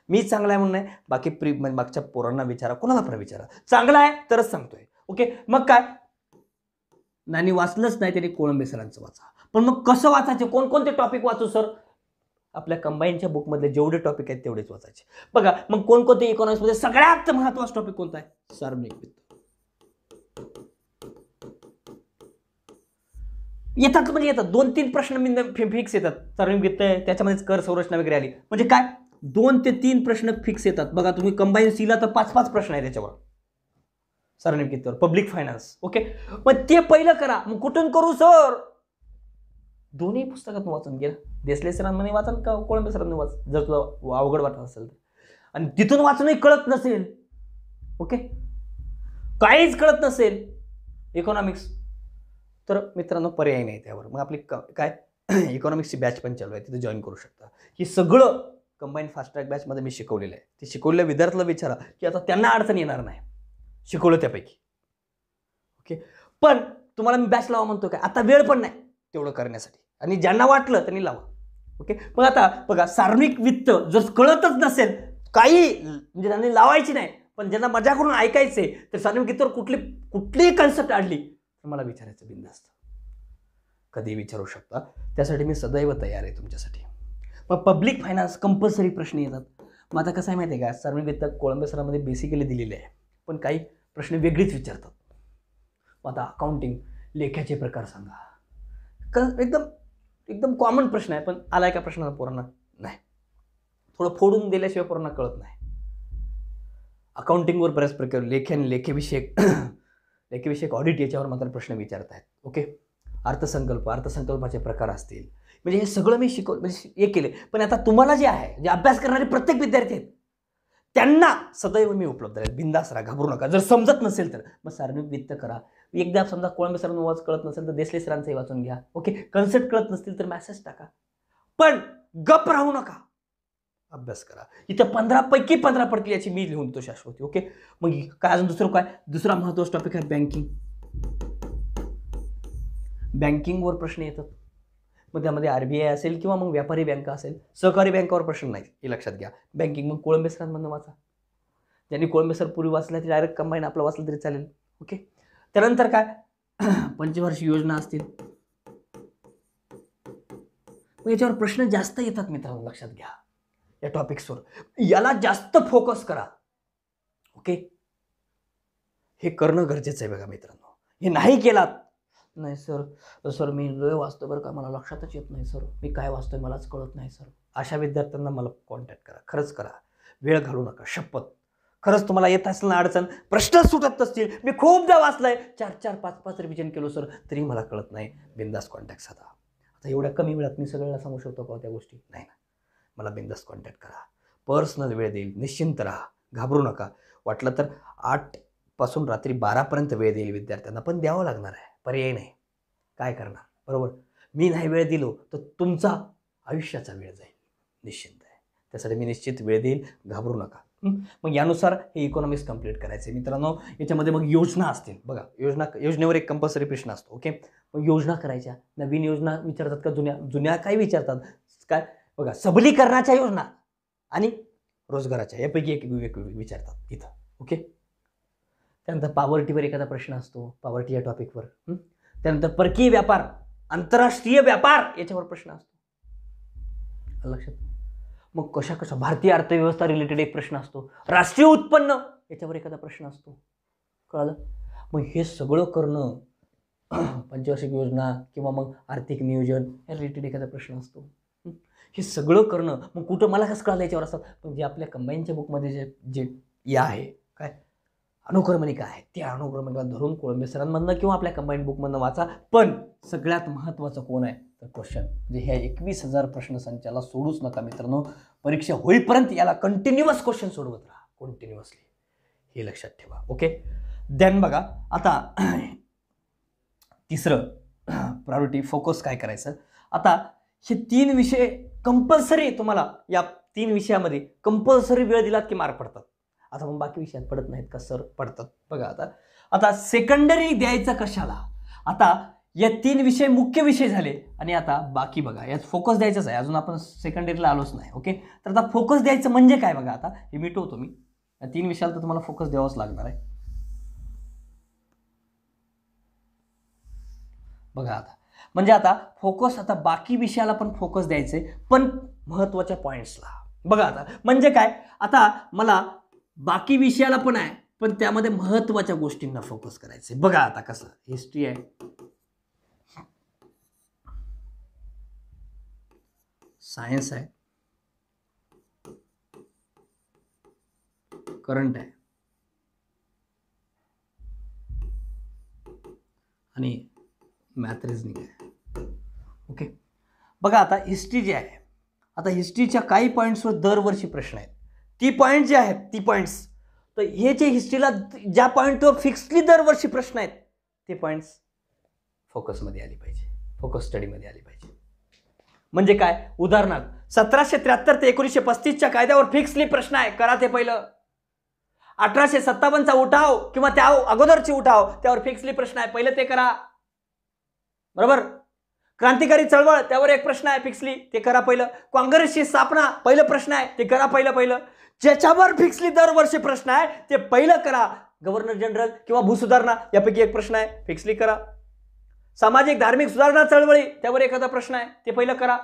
मी, चांगलं आहे म्हणून नाही. बाकी मागच्या पोरांना विचारा, कोणाला पण विचारा, चांगलं आहे तरच सांगतोय. ओके, मग काय नाही वाचलंच नाही त्यांनी कोळंबे सरांचं वाचा. पण मग कसं वाचायचे? कोणकोणते टॉपिक वाचू सर? आपल्या कंबाईनच्या बुकमधले जेवढे टॉपिक आहेत तेवढेच वाचायचे. बघा मग कोणकोणते इकॉनॉमिक्समध्ये सगळ्यात महत्त्वाचा टॉपिक कोणता आहे? सार्वजनिक वित्त. येतात म्हणजे येतात 2-3 प्रश्न फिक्स येतात. सार्वजनिक वित्त आहे, त्याच्यामध्येच कर संरचना वगैरे आली म्हणजे काय 2 ते 3 प्रश्न फिक्स येतात. बघा तुम्ही कंबाईन सीला तर 5-5 प्रश्न आहे त्याच्यावर, सार्वजनिक वित्तावर, पब्लिक फायनान्स. ओके, मग ते पहिलं करा. मग कुठून करू सर? दोन्ही पुस्तकातून वाचून घ्या. देसले सरांमध्ये वाचा का कोळंबे सरांनी वाच, जर तुला अवघड वाटत असेल तर. आणि तिथून वाचूनही कळत नसेल, ओके काहीच कळत नसेल इकॉनॉमिक्स, तर मित्रांनो पर्याय नाही त्यावर. मग आपली काय इकॉनॉमिक्सची बॅच पण चालू आहे, तिथे जॉईन करू शकता. ही सगळं कंबाईन फास्ट ट्रॅक बॅचमध्ये मी शिकवलेलं आहे. ते शिकवलेल्या विद्यार्थ्याला विचारा की आता त्यांना अडचण येणार नाही शिकवलं त्यापैकी. ओके, पण तुम्हाला मी बॅच लावा म्हणतो काय, आता वेळ पण नाही तेवढं करण्यासाठी, आणि ज्यांना वाटलं त्यांनी लावा. ओके, मग आता बघा सार्वजनिक वित्त जर कळतच नसेल काही म्हणजे त्यांनी लावायची नाही, पण ज्यांना मजा करून ऐकायचे तर सार्वजनिक वित्तावर कुठलीही कन्सेप्ट आणली तर मला विचारायचं बिनधास्त, कधी विचारू शकता. त्यासाठी मी सदैव तयार आहे तुमच्यासाठी. मग पब्लिक फायनान्स कंपल्सरी प्रश्न येतात. मग आता कसं आहे माहिती आहे का, सार्वजनिक वित्त कोळंबे सरांमध्ये बेसिकली दिलेले आहे, पण काही प्रश्न वेगळीच विचारतात. मग आता अकाउंटिंग, लेख्याचे प्रकार सांगा, एकदम कॉमन प्रश्न आहे, पण आलाय का प्रश्न पोरांना? नाही, थोडं फोडून दिल्याशिवाय पोरांना कळत नाही. अकाउंटिंगवर बऱ्याच प्रकार, लेखविषयक ऑडिट याच्यावर मात्र प्रश्न विचारत आहेत. ओके, अर्थसंकल्पाचे प्रकार असतील, म्हणजे हे सगळं मी म्हणजे हे केले. पण आता तुम्हाला जे आहे, जे अभ्यास करणारे प्रत्येक विद्यार्थी आहेत त्यांना सदैव मी उपलब्ध आहे, बिंदास राहा, घाबरू नका. जर समजत नसेल तर मग सार्वजनिक वित्त करा. एकदा समजा कोळंबे सरांना वाच कळत नसेल तर देसले सरांचंही वाचून घ्या. ओके, कन्सेप्ट कळत नसतील तर मेसेज टाका, पण गप राहू नका, अभ्यास करा. इथं 15 पैकी 15 पडतील याची मी लिहून तो शाश्वती. ओके, मग काय अजून दुसरा महत्त्वाचा टॉपिक आहे बँकिंग. बँकिंगवर प्रश्न येतात. मग त्यामध्ये RBI असेल किंवा मग व्यापारी बँका असेल, सहकारी बँकावर प्रश्न नाही, हे लक्षात घ्या. बँकिंग मग कोळंबे सरांमधनं वाचा. ज्यांनी कोळंबे सर पूर्वी वाचला ते डायरेक्ट कंबाईन आपलं वाचलं तरी चालेल. ओके. त्यानंतर काय पंचवार्षिक योजना असतील, मग याच्यावर प्रश्न जास्त येतात मित्रांनो, लक्षात घ्या. या टॉपिक्सवर याला जास्त फोकस करा. ओके. हे करणं गरजेचं आहे बघा मित्रांनो. हे नाही केलात, नाही सर मी लय वाचतो बरं का, मला लक्षातच येत नाही सर, मी काय वाचतोय मलाच कळत नाही सर, अशा विद्यार्थ्यांना मला कॉन्टॅक्ट करा. खरंच करा, वेळ घालू नका, शपथ. खरंच तुम्हाला येत असेल ना अडचण, प्रश्न सुटत नसतील, मी खूपदा वाचलंय, 4-4, 5-5 रिव्हिजन केलो सर, तरी मला कळत नाही, बिंदास कॉन्टॅक्ट साधा. आता एवढ्या कमी वेळात मी सगळ्याला सांगू शकतो का त्या गोष्टी? नाही ना. मला बिंदास कॉन्टॅक्ट करा, पर्सनल वेळ देईल, निश्चिंत राहा, घाबरू नका. वाटलं तर 8 पासून रात्री 12पर्यंत वेळ देईल विद्यार्थ्यांना, पण द्यावं लागणार आहे, पर्याय नाही. काय करणार, बरोबर? मी नाही वेळ दिलो तर तुमचा आयुष्याचा वेळ जाईल, निश्चिंत आहे. त्यासाठी मी निश्चित वेळ देईल, घाबरू नका. मग यानुसार हे इकॉनॉमिक्स कंप्लीट करायचे मित्रांनो. याच्यामध्ये मग योजना असतील बघा, योजनेवर एक कंपल्सरी प्रश्न असतो. ओके. मग योजना करायच्या, नवीन योजना विचारतात का जुन्या काय विचारतात काय बघा, सबलीकरणाच्या योजना आणि रोजगाराच्या, यापैकी एक विचारतात इथं. ओके. त्यानंतर पॉवर्टीवर एखादा प्रश्न असतो, पॉवर्टी या टॉपिकवर. त्यानंतर परकीय व्यापार, आंतरराष्ट्रीय व्यापार याच्यावर प्रश्न असतो, लक्षात. मग कशा भारतीय अर्थव्यवस्था रिलेटेड एक प्रश्न असतो, राष्ट्रीय उत्पन्न याच्यावर एखादा प्रश्न असतो, कळलं. मग हे सगळं करणं, पंचवार्षिक योजना किंवा मग आर्थिक नियोजन या रिलेटेड एखादा प्रश्न असतो, हे सगळं करणं. मग कुठं मला कसं कळलं याच्यावर असतात, पण जे आपल्या कंबाईनच्या बुकमध्ये जे या आहे काय अनुक्रमणिका आहे, त्या अनुक्रमणिका धरून कोळंबे सरांमधनं किंवा आपल्या कंबाईन बुकमधनं वाचा. पण सगळ्यात महत्त्वाचं कोण आहे तर क्वेश्चन, म्हणजे ह्या 21,000 प्रश्नसंचाला सोडूच नका मित्रांनो. परीक्षा होईपर्यंत याला कंटिन्युअस क्वेश्चन सोडवत राहा, कंटिन्युअसली, हे लक्षात ठेवा. ओके. देन बघा आता तिसरं प्रायोरिटी फोकस काय करायचं. आता हे 3 विषय कंपल्सरी, तुम्हाला या 3 विषयामध्ये कंपल्सरी वेळ दिलात की मार्क पडतात. आता मग बाकी विषयात पडत नाहीत का सर? पडतात. बघा आता सेकंडरी द्यायचं कशाला. आता या 3 विषय मुख्य विषय झाले आणि आता बाकी बघा, यात फोकस द्यायचंच आहे, अजून आपण सेकंडरीला आलोच नाही. ओके. तर आता फोकस द्यायचं म्हणजे काय बघा, आता हे मिटवतो मी. या 3 विषयाला तर तुम्हाला फोकस द्यावाच लागणार आहे. बघा आता म्हणजे आता फोकस, आता बाकी विषयाला पण फोकस द्यायचे, पण महत्त्वाच्या पॉईंट्सला. बघा आता म्हणजे काय, आता मला बाकी विषयाला पण आहे, पण त्यामध्ये महत्त्वाच्या गोष्टींना फोकस करायचे. बघा आता कसं, हिस्ट्री आहे, सायन्स आहे, करंट आहे आणि मॅथ रिझनिंग आहे. ओके. बघा आता हिस्ट्री जी आहे, आता हिस्ट्रीच्या काही पॉईंट्सवर दरवर्षी प्रश्न आहेत. ती पॉईंट जे आहेत, ती पॉईंट्स, तर हे जे हिस्ट्रीला ज्या पॉईंटवर फिक्सली दरवर्षी प्रश्न आहेत, ते पॉईंट्स फोकसमध्ये आली पाहिजे, फोकस स्टडीमध्ये आली पाहिजे. म्हणजे काय, उदाहरणार्थ 1773 ते 1935च्या कायद्यावर फिक्सली प्रश्न आहे, करा ते पहिलं. 1857चा उठाव किंवा त्या अगोदरची उठाव, त्यावर फिक्सली प्रश्न आहे, पहिलं ते करा, बरोबर. क्रांतिकारी चळवळ, त्यावर एक प्रश्न आहे फिक्सली, ते करा पहिलं. काँग्रेसची स्थापना, पहिलं प्रश्न आहे, ते करा पहिलं. ज्याच्यावर फिक्सली दरवर्षी प्रश्न आहे ते पहिलं करा. गव्हर्नर जनरल किंवा भूसुधारणा यापैकी एक प्रश्न आहे, फिक्सली करा. सामाजिक धार्मिक सुधारणा चळवळी, त्यावर एखादा प्रश्न आहे, ते पहिलं करा.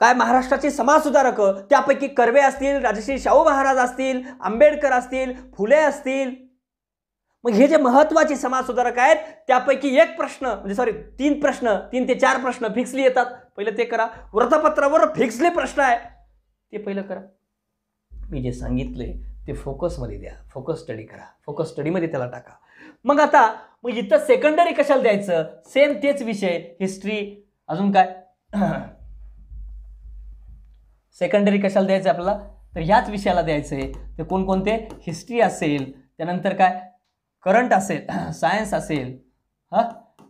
काय महाराष्ट्राचे समाज सुधारक, त्यापैकी कर्वे असतील, राजश्री शाहू महाराज असतील, आंबेडकर असतील, फुले असतील. मग हे जे महत्त्वाचे समाज सुधारक आहेत, त्यापैकी एक प्रश्न, म्हणजे सॉरी 3 प्रश्न, 3 ते 4 प्रश्न फिक्सली येतात, पहिलं ते करा. वृत्तपत्रावर फिक्सली प्रश्न आहे, ते पहिलं करा. मी जे सांगितले ते फोकसमध्ये द्या, फोकस स्टडी करा, फोकस स्टडीमध्ये त्याला टाका. मग इथं सेकंडरी कशाला द्यायचं, सेम तेच विषय, हिस्ट्री, अजून काय सेकंडरी कशाला द्यायचं आपल्याला, तर ह्याच विषयाला द्यायचं आहे. ते कोणकोणते, हिस्ट्री असेल, त्यानंतर काय करंट असेल, सायन्स असेल,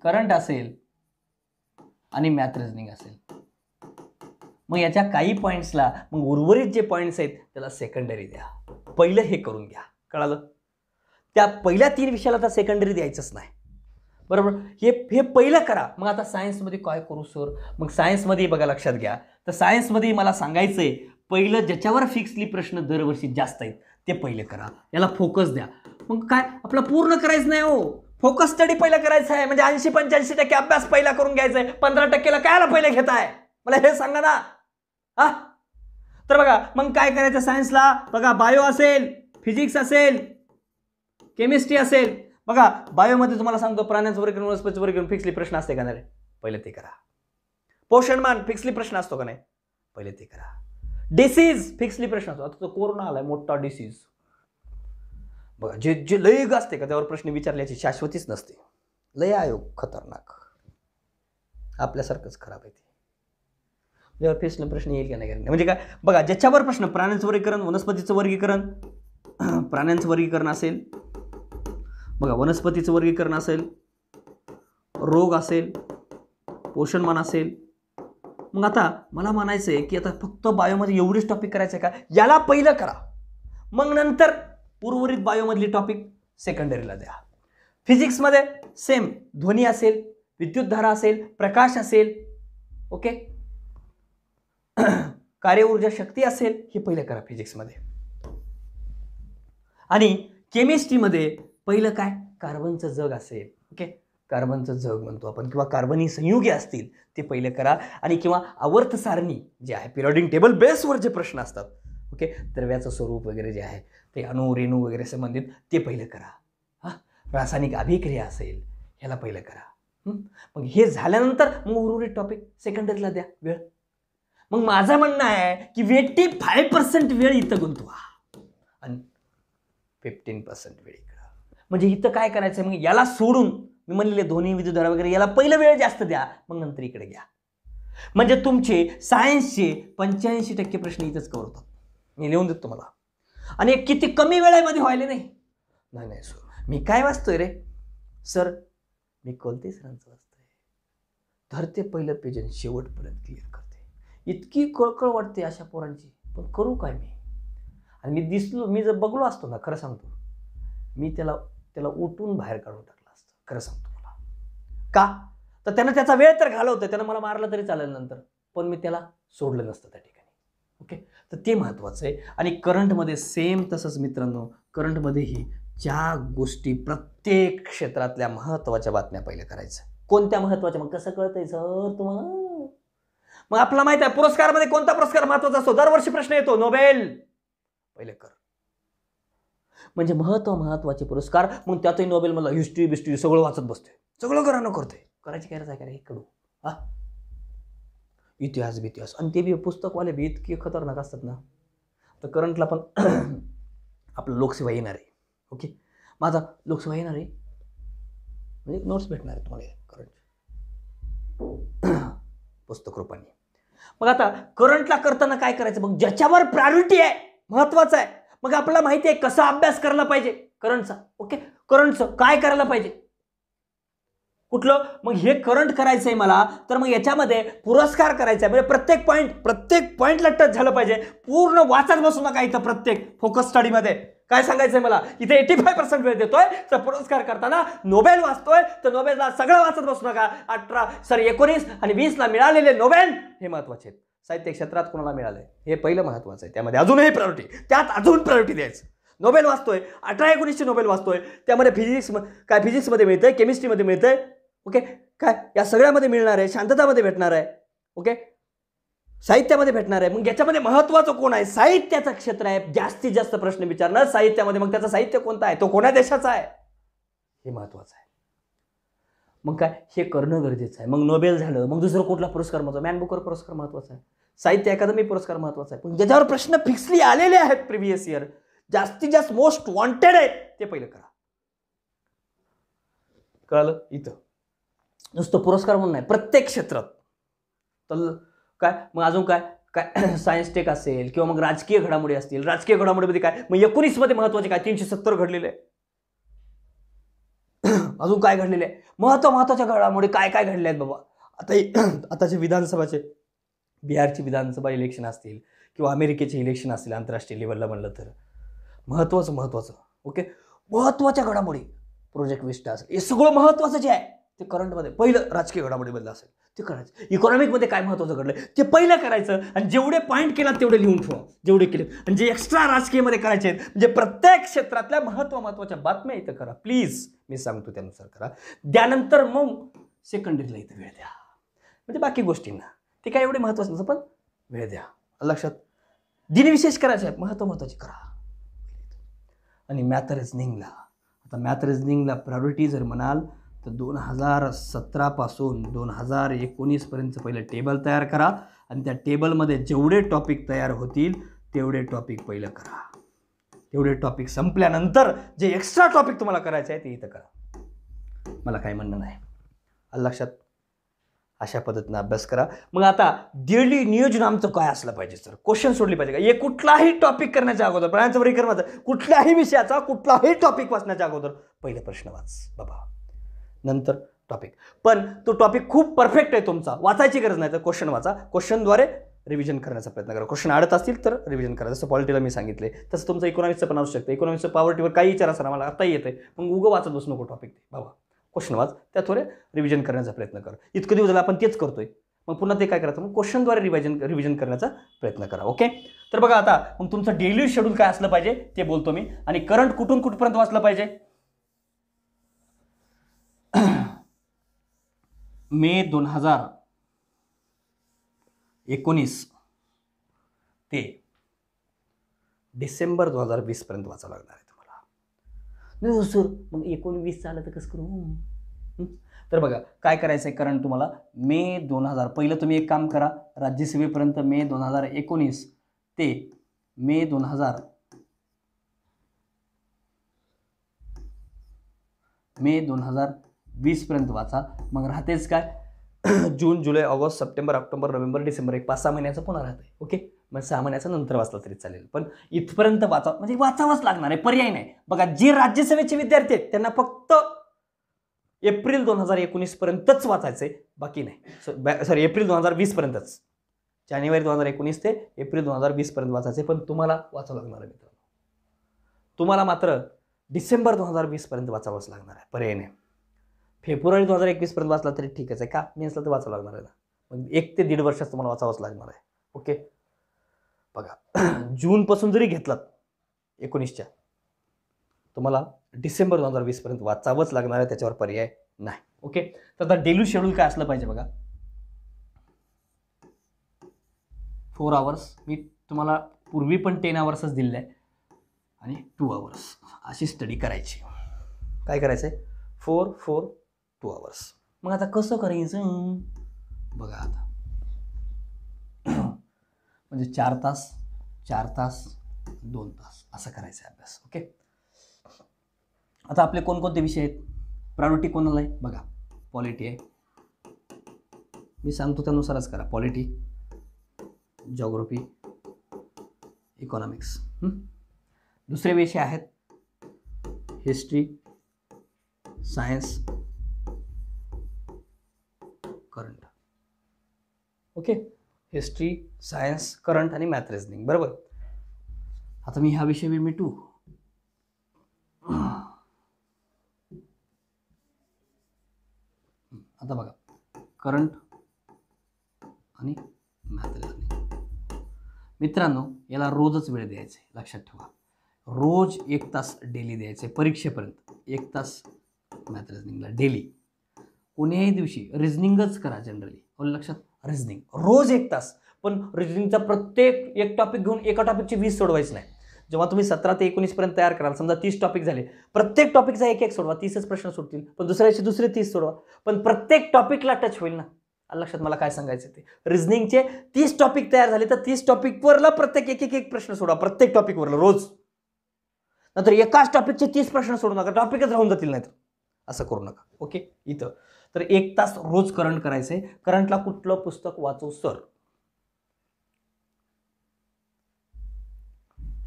करंट असेल आणि मॅथ रिझनिंग असेल. मग याच्या काही पॉईंट्सला, मग उर्वरित जे पॉईंट्स आहेत त्याला सेकंडरी द्या, पहिलं हे करून घ्या, कळालं. त्या पहिल्या 3 विषयाला तर सेकंडरी द्यायचंच नाही, बरोबर. हे हे पहिलं करा. मग आता सायन्समध्ये काय करू सर? मग सायन्समध्ये बघा, लक्षात घ्या, तर सायन्समध्ये मला सांगायचंय पहिलं ज्याच्यावर फिक्सली प्रश्न दरवर्षी जास्त आहेत ते पहिले करा, याला फोकस द्या. मग काय आपलं पूर्ण करायचं नाही हो, फोकस स्टडी पहिला करायचा आहे. म्हणजे 80-85% अभ्यास पहिला करून घ्यायचा आहे. 15%ला कायला पहिले घेताय मला हे सांगा ना. हा, तर बघा मग काय करायचं सायन्सला, बघा बायो असेल, फिजिक्स असेल, केमिस्ट्री असेल. बघा बायोमध्ये तुम्हाला सांगतो प्राण्यांचं वर्गीकरण, वनस्पतीचं वर्गीकरण फिक्सली प्रश्न असते का नाही, पहिले ते करा. पोषणमान फिक्सली प्रश्न असतो का नाही, पहिले ते करा. डिसीज फिक्सली प्रश्न असतो. आता तो कोरोना आलाय मोठा डिसीज, बघा जे जे लय असते का त्यावर प्रश्न विचारल्याची शाश्वतीच नसते. लय आयोग खतरनाक, आपल्यासारखंच खराब आहे ते. त्यावर फिक्सली प्रश्न येईल का नाही म्हणजे काय, बघा ज्याच्यावर प्रश्न प्राण्यांचं वर्गीकरण, वनस्पतीचं वर्गीकरण, प्राण्यांचं वर्गीकरण असेल, बघा वनस्पतीचं वर्गीकरण असेल, रोग असेल, पोषणमान असेल. मग आता मला म्हणायचं आहे की आता फक्त बायोमध्ये एवढेच टॉपिक करायचं आहे का, याला पहिलं करा, मग नंतर उर्वरित बायोमधली टॉपिक सेकंडरीला द्या. फिजिक्समध्ये सेम, ध्वनी असेल, विद्युतधारा असेल, प्रकाश असेल, ओके, कार्य ऊर्जा शक्ती असेल, हे पहिलं करा फिजिक्समध्ये. आणि केमिस्ट्रीमध्ये पहिलं काय, कार्बनचं जग असेल, ओके, कार्बनचं जग म्हणतो आपण, किंवा कार्बनी संयुगे असतील ते पहिले करा. आणि किंवा आवर्त सारणी जे आहे, पिरियडिक टेबल बेसवर जे प्रश्न असतात, ओके, द्रव्याचं स्वरूप वगैरे जे आहे ते अणू रेणू वगैरे संबंधित ते पहिलं करा. हां, रासायनिक अभिक्रिया असेल ह्याला पहिलं करा. मग हे झाल्यानंतर मग उर्वरित टॉपिक सेकंडरीला द्या वेळ. मग माझं म्हणणं आहे की 85% वेळ इथं गुंतवा आणि 15% वेळ इकडं. म्हणजे इथं काय करायचं, मग याला सोडून मी म्हणलेले ध्वनी विद्युतधारा वगैरे याला पहिलं वेळ जास्त द्या, मग नंतर इकडे घ्या. म्हणजे तुमचे सायन्सचे 85% प्रश्न इथंच कव्हर होतात. मी लिहून देतो तुम्हाला. आणि किती कमी वेळेमध्ये व्हायला नाही. नाही सर मी काय वाचतोय रे सर, मी कोलते सरांचं वाचतोय, धरते पहिलं पेज आणि शेवटपर्यंत क्लिअर करते. इतकी कळकळ वाटते अशा पोरांची, पण करू काय मी. आणि मी जर बघलो असतो ना, खरं सांगतो मी त्याला उठून बाहेर काढून टाकलं असतं, खरं सांगतो मला. का तर त्यानं त्याचा वेळ तर घालवतोय, त्यानं मला मारलं तरी चालेल नंतर, पण मी त्याला सोडलं नसतं त्या ठिकाणी. ओके, तर ते महत्त्वाचं आहे. आणि करंटमध्ये सेम तसंच मित्रांनो, करंटमध्येही ज्या गोष्टी प्रत्येक क्षेत्रातल्या महत्त्वाच्या बातम्या पहिले करायचं. कोणत्या महत्त्वाच्या, मग कसं कळतंय सर तुम्हाला. मग आपल्याला माहित आहे पुरस्कारामध्ये कोणता पुरस्कार महत्त्वाचा असतो, दरवर्षी प्रश्न येतो, नोबेल पहिले कर. म्हणजे महत्त्वाचे पुरस्कार. मग त्यातही नोबेल मला हिस्ट्री सगळं वाचत बसतोय, सगळं करायला करतोय, करायची गरज आहे का रे कडू. हा, इतिहास आणि ते बी पुस्तकवाले बी इतके खतरनाक असतात ना. तर करंटला पण आपलं लोकसेवा येणार आहे. ओके, माझा लोकसेवा येणार आहे म्हणजे नोट्स भेटणार आहे तुम्हाला करंट पुस्तक रूपाने. मग आता करंटला करताना काय करायचं, मग ज्याच्यावर प्रायोरिटी आहे, महत्वाचं आहे, मग आपल्याला माहिती आहे कसा अभ्यास करायला पाहिजे करंटचा. ओके, करंटचं काय करायला पाहिजे, कुठलं, मग हे करंट करायचंय मला, तर मग याच्यामध्ये पुरस्कार करायचा आहे. म्हणजे प्रत्येक पॉईंटला टच झालं पाहिजे. पूर्ण वाचत बसू नका इथं. प्रत्येक फोकस स्टडीमध्ये काय सांगायचंय मला, इथे 85% वेळ देतोय, तर पुरस्कार करताना नोबेल वाचतोय, तर नोबेलला सगळं वाचत बसू नका. 19 आणि 20ला मिळालेले नोबेल हे महत्वाचे आहेत. साहित्य क्षेत्रात कोणाला मिळालंय हे पहिलं महत्वाचं आहे. त्यामध्ये अजूनही प्रायोरिटी, त्यात अजून प्रायोरिटी द्यायचं. नोबेल वाचतोय, 18-19चे नोबेल वाचतोय, त्यामध्ये फिजिक्समध्ये मिळतंय, केमिस्ट्रीमध्ये मिळतंय, ओके, काय या सगळ्यामध्ये मिळणार आहे, शांततामध्ये भेटणार आहे, ओके, साहित्यामध्ये भेटणार आहे. मग याच्यामध्ये महत्वाचं कोण आहे, साहित्याचं क्षेत्र आहे. जास्तीत जास्त प्रश्न विचारणार साहित्यामध्ये. मग त्याचा साहित्य कोणता आहे, तो कोणत्या देशाचा आहे, हे महत्वाचं आहे. मग काय हे करणं गरजेचं आहे. मग नोबेल झालं, मग दुसरं कुठला पुरस्कार महत्वाचा, मॅन बुकर पुरस्कार महत्वाचा आहे, साहित्य अकादमी पुरस्कार महत्वाचा आहे. पण ज्याच्यावर प्रश्न फिक्सली आलेले आहेत प्रिव्हियस इयर, जास्तीत जास्त मोस्ट वॉन्टेड आहेत, ते पहिलं करा. कळलं. इथं नुसतं पुरस्कार म्हणून नाही, प्रत्येक क्षेत्रात. तर काय मग अजून काय सायन्स टेक असेल, किंवा मग राजकीय घडामोडी असतील. राजकीय घडामोडीमध्ये काय, मग 19 मध्ये महत्वाचे काय, 370 घडलेले आहे. अजून काय घडलेले आहे, महत्वाच्या घडामोडी काय घडले आहेत बाबा. आताचे विधानसभाचे, बिहारची विधानसभा इलेक्शन असतील, किंवा अमेरिकेचे इलेक्शन असतील, आंतरराष्ट्रीय लेवलला म्हणलं तर महत्वाचं. ओके, महत्वाच्या घडामोडी प्रोजेक्ट विस्टा असेल, हे सगळं महत्त्वाचं जे आहे ते करंटमध्ये पहिलं राजकीय घडामोडीबद्दल असेल ते करायचं. इकॉनॉमिकमध्ये काय महत्त्वाचं घडलं ते पहिलं करायचं आणि जेवढे पॉईंट केला तेवढे लिहून ठेवा, जेवढे केले. आणि जे एक्स्ट्रा राजकीयमध्ये करायचे आहेत म्हणजे प्रत्येक क्षेत्रातल्या महत्त्वाच्या बातम्या इथं करा प्लीज, मी सांगतो त्यानुसार करा. त्यानंतर मग सेकंडरीला इथं वेळ द्या, म्हणजे बाकी गोष्टींना ते काय एवढे महत्त्वाचं नसतं पण वेळ द्या. लक्षात, दिनविशेष करायचे आहेत महत्त्वाचे करा. आणि मॅथ रिझनिंगला, आता मॅथ रिझनिंगला प्रायोरिटी जर म्हणाल तर 2017 पासून 2019 पर्यंत पहिलं टेबल तयार करा आणि त्या टेबलमध्ये जेवढे टॉपिक तयार होतील तेवढे टॉपिक पहिलं करा. तेवढे टॉपिक संपल्यानंतर जे एक्स्ट्रा टॉपिक तुम्हाला करायचे आहे ते इथं करा. मला काय म्हणणं नाही. लक्षात, अशा पद्धतीनं अभ्यास करा. मग आता डेली नियोजन आमचं काय असलं पाहिजे सर, क्वेश्चन सोडली पाहिजे का? हे कुठलाही टॉपिक करण्याच्या अगोदर, प्राण्यांचं वर्गीकरणाचं कुठल्याही विषयाचा कुठलाही टॉपिक वाचण्याच्या अगोदर पहिलं प्रश्न वाच बाबा, नंतर टॉपिक. पण तो टॉपिक खूप परफेक्ट आहे तुमचा, वाचायची गरज नाही तर क्वेश्चन वाचा, क्वेश्चनद्वारे रिव्हिजन करण्याचा प्रयत्न करा. क्वेश्चन अडत असतील तर रिव्हिजन करा. जसं पॉलिटीला मी सांगितले तसं तुमचं इकॉनॉमिक्सचं पण असू शकतं. इकॉनॉमिक्सचं पॉवर्टीवर काही विचार असताना मला आताही येतं आहे, मग उगं वाचत बसू नको टॉपिक ते बाबा, क्वेश्चन वाच, त्याद्वारे रिव्हिजन करण्याचा प्रयत्न करा. इतकं दिवस झाला आपण तेच करतोय, मग पुन्हा ते काय करायचं, मग क्वेश्चनद्वारे रिव्हिजन करण्याचा प्रयत्न करा. ओके, तर बघा आता मग तुमचं डेली शेड्यूल काय असलं पाहिजे ते बोलतो मी. आणि करंट कुठून कुठपर्यंत वाचलं पाहिजे? मे 2019 ते डिसेंबर 2020 पर्यंत वाचावं लागणार आहे तुम्हाला. नाही सर मग 19 आलं तर कसं करू? तर बघा काय करायचं आहे, करंट तुम्हाला मे 2000, पहिलं तुम्ही एक काम करा, राज्यसेवेपर्यंत मे 2019 ते मे 2020 पर्यंत वाचा. मग राहतेच काय, जून, जुलै, ऑगस्ट, सप्टेंबर, ऑक्टोबर, नोव्हेंबर, डिसेंबर, एक 5-6 महिन्याचं पुन्हा राहते. ओके, मग 6 महिन्याचं नंतर वाचलं तरी चालेल, पण इथपर्यंत म्हणजे वाचावंच लागणार आहे, पर्याय नाही. बघा जे राज्यसेवेचे विद्यार्थी आहेत त्यांना फक्त एप्रिल 2019 पर्यंतच वाचायचंय, बाकी नाही. सॉरी, एप्रिल 2020 पर्यंतच, जानेवारी 2019 ते एप्रिल 2020 पर्यंत वाचायचे. पण तुम्हाला वाचावं लागणार आहे मित्रांनो, तुम्हाला मात्र डिसेंबर 2020 पर्यंत वाचावंच लागणार आहे, पर्याय नाही. फेब्रुवारी 2021 पर्यंत वाचला तरी ठीकच आहे, का मी असलं तर वाचावं लागणार आहे ना. मग 1 ते 1.5 वर्षात तुम्हाला वाचावंच लागणार आहे. ओके, बघा जूनपासून जरी घेतलात 19च्या, तुम्हाला डिसेंबर 2020 पर्यंत वाचावंच लागणार आहे, त्याच्यावर पर्याय नाही. ओके, तर आता डेली शेड्यूल काय असलं पाहिजे बघा. 4 आवर्स, मी तुम्हाला पूर्वी पण 10 आवर्सच दिलेलं आहे, आणि 2 आवर्स अशी स्टडी करायची. काय करायचं आहे, 4-4-2 आवर्स. मग आता कसं करायचं बघा, आता म्हणजे 4 तास 4 तास 2 तास असं करायचं आहे अभ्यास. ओके, आता आपले कोणकोणते विषय आहेत, प्रायोरिटी कोणाला आहे बघा, पॉलिटी आहे, मी सांगतो त्यानुसारच करा. Polity, geography, economics. दुसरे विषय आहेत history, science, current. Okay, history, science, current आणि मॅथ रिझनिंग, बरोबर. आता मी हा विषय मी मिटू. आता बघा, करंट आणि मॅथ रिझनिंग मित्रांनो, याला रोजच वेळ द्यायचा आहे, लक्षात ठेवा. रोज 1 तास डेली द्यायचं आहे परीक्षेपर्यंत, 1 तास मॅथ रिझनिंगला डेली. कोणत्याही दिवशी रिझनिंगच करा जनरली, लक्षात, रिझनिंग रोज 1 तास. पण रिझनिंगचा प्रत्येक एक टॉपिक घेऊन एका टॉपिकचे 20 सोडवायचं नाही. जेव्हा तुम्ही 17 ते 19 पर्यंत तयार कराल, समजा 30 टॉपिक झाले, प्रत्येक टॉपिकचा 1-1 सोडवा, 30च प्रश्न सुटतील. पण दुसऱ्या दिवशी दुसरे 30 सोडवा, पण प्रत्येक टॉपिकला टच होईल ना. लक्षात, मला काय सांगायचं ते, रिझनिंगचे 30 टॉपिक तयार झाले तर 30 टॉपिकवरला प्रत्येक 1-1 प्रश्न सोडवा, प्रत्येक टॉपिकवरला रोज. नंतर एकाच टॉपिकचे 30 प्रश्न सोडू नका, टॉपिकच राहून जातील, नाहीतर असं करू नका. ओके, इथं तर 1 तास रोज करंट करायचंय. करंटला कुठलं पुस्तक वाचू सर,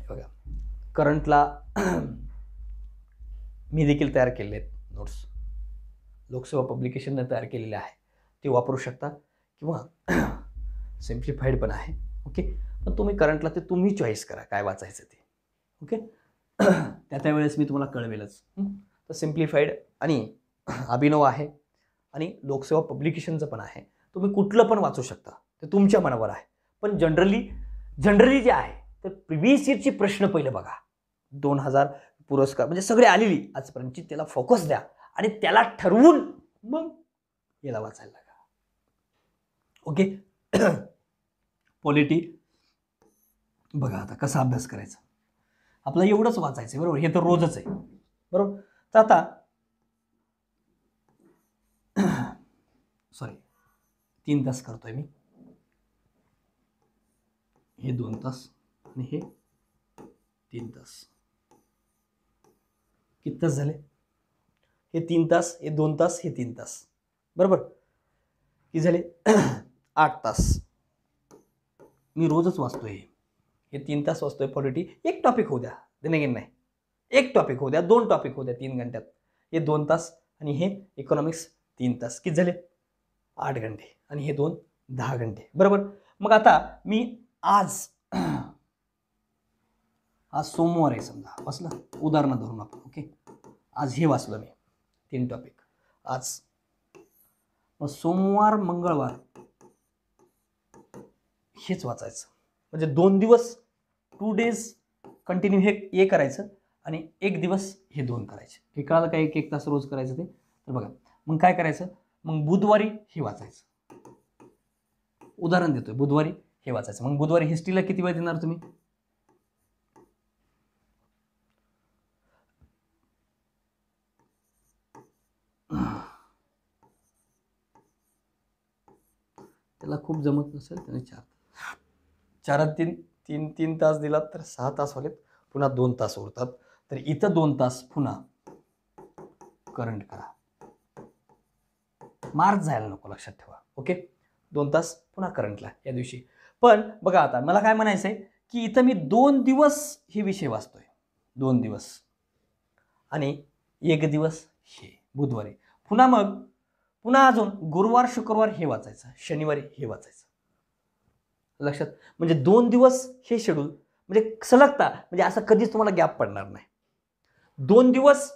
बघा करंटला मी देखील तयार केलेले आहेत नोट्स, लोकसेवा पब्लिकेशनने तयार केलेले आहे, ते वापरू शकता, किंवा सिम्प्लिफाईड पण आहे. ओके, पण तुम्ही करंटला ते तुम्ही चॉईस करा काय वाचायचं ते. ओके, त्या वेळेस मी तुम्हाला कळवेलच. तर सिम्प्लिफाईड आणि अभिनव आहे आणि लोकसेवा पब्लिकेशनचं पण आहे. तुम्ही कुठलं पण वाचू शकता, ते तुमच्या मनावर आहे. पण जनरली जे आहे तर प्रिव्हियस इयरची प्रश्न पहिले बघा. 2000 पुरस्कार म्हणजे सगळे आलेली आजपर्यंतची, त्याला फोकस द्या आणि त्याला ठरवून मग याला वाचायला लागा. ओके. पॉलिटी बघा आता कसा अभ्यास करायचा. आपलं एवढंच वाचायचं आहे, बरोबर. हे तर रोजच आहे, बरोबर. तर आता सॉरी 3 तास करतोय मी, हे 2 तास आणि हे 3 तास. किती तास झाले? हे 3 तास, हे 2 तास, हे 3 तास, बरोबर. किती झाले? 8 तास. मी रोजच वाचतोय, हे 3 तास वाचतोय पॉलिटी. एक टॉपिक होऊ द्या, देणगेन नाही, एक टॉपिक होऊ द्या, 2 टॉपिक होऊ द्या 3 घंट्यात. हे 2 तास आणि हे इकॉनॉमिक्स 3 तास. किती झाले? 8 घंटे आणि हे 2 10 घंटे, बरोबर. मग आता मी आज सोमवार आहे समजा, वाचलं उदाहरण धरून आपण. ओके, आज हे वाचलं मी 3 टॉपिक आज. मग सोमवार मंगळवार हेच वाचायचं. म्हणजे 2 दिवस 2 डेज कंटिन्यू हे करायचं आणि 1 दिवस हे 2 करायचे. हे कळालं का? 1 तास रोज करायचं ते. तर बघा मग काय करायचं, मग बुधवारी हे वाचायचं. उदाहरण देतोय, बुधवारी हे वाचायचं. मग बुधवारी हिस्ट्रीला किती वेळ देणार तुम्ही? त्याला खूप जमत नसेल त्याने 4 3 तास दिलात तर 6 तास होलेत, पुन्हा 2 तास उरतात. तर इथं 2 तास पुन्हा करंट करा. मार्क जायला नको, लक्षात ठेवा. ओके, 2 तास पुन्हा करंटला या दिवशी. पण बघा आता मला काय म्हणायचं आहे की इथं मी 2 दिवस हे विषय वाचतोय, 2 दिवस आणि 1 दिवस हे बुधवारी. पुन्हा अजून गुरुवार शुक्रवार हे वाचायचं, शनिवारी हे वाचायचं. लक्षात, म्हणजे 2 दिवस हे शेड्यूल म्हणजे सलगता, म्हणजे असं कधीच तुम्हाला गॅप पडणार नाही. 2 दिवस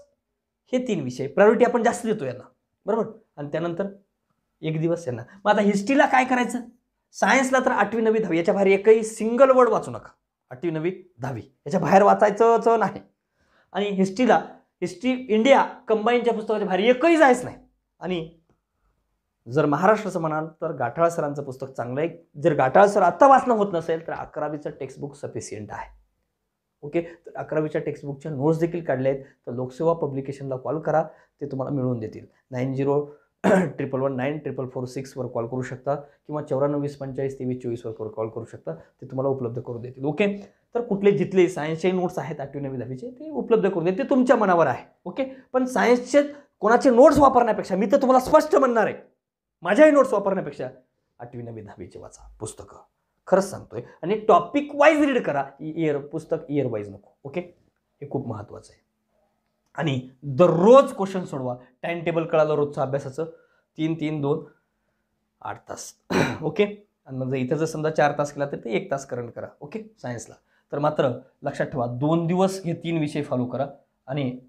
हे 3 विषय प्रायोरिटी आपण जास्त देतो यांना, बरोबर. आणि त्यानंतर 1 दिवस यांना. मग आता हिस्ट्रीला काय करायचं? सायन्सला तर 8वी 9वी 10वी याच्या बाहेर एकही सिंगल वर्ड वाचू नका. 8वी 9वी 10वी याच्या बाहेर वाचायचंच नाही. आणि हिस्ट्री इंडिया कंबाईनच्या पुस्तकाच्या बाहेर एकही जायच नाही. आणि जर महाराष्ट्राचं म्हणाल तर गाठाळ सरांचं पुस्तक चांगलं आहे. जर गाठाळ सर आत्ता वाचणं होत नसेल तर 11वीचं टेक्स्टबुक सफिशियंट आहे. ओके, तर 11वीच्या टेक्स्टबुकच्या नोट्स देखील काढले आहेत. तर लोकसेवा पब्लिकेशनला कॉल करा, ते तुम्हाला मिळवून देतील. 9011194446 वर कॉल करू शकता किंवा 9420452324 वर कॉल करू शकता, ते तुम्हाला उपलब्ध करून देतील. ओके, तर कुठले जिथले सायन्सचे नोट्स आहेत 8वी 9वी 10वीचे ते उपलब्ध करून देतील, ते तुमच्या मनावर आहे. ओके, पण सायन्सचे कोणाचे नोट्स वापरण्यापेक्षा मी तर तुम्हाला स्पष्ट म्हणणार आहे, माझ्याही नोट्स वापरण्यापेक्षा 8वी 9वी 10वीचे वाचा पुस्तकं, खरंच सांगतोय. आणि टॉपिक वाईज रीड करा, पुस्तक इयर वाईज नको. ओके, हे खूप महत्त्वाचं आहे. आणि दररोज क्वेश्चन सोडवा. टाइम टेबल कळालं रोजचं अभ्यासाचं, 3 3 2 8 तास. ओके, आणि मग इथं जर समजा 4 तास केला तर ते 1 तास करंट करा. ओके, सायन्सला. तर मात्र लक्षात ठेवा 2 दिवस हे 3 विषय फॉलो करा आणि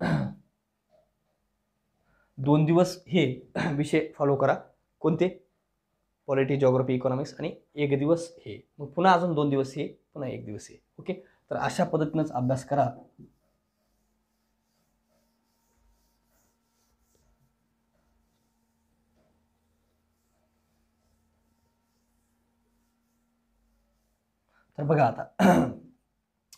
2 दिवस हे विषय फॉलो करा. कोणते? Polity, geography, economics. आणि 1 दिवस हे, मग पुन्हा अजून 2 दिवस हे, पुन्हा 1 दिवस हे. ओके, तर अशा पद्धतीनंच अभ्यास करा. तर बघा आता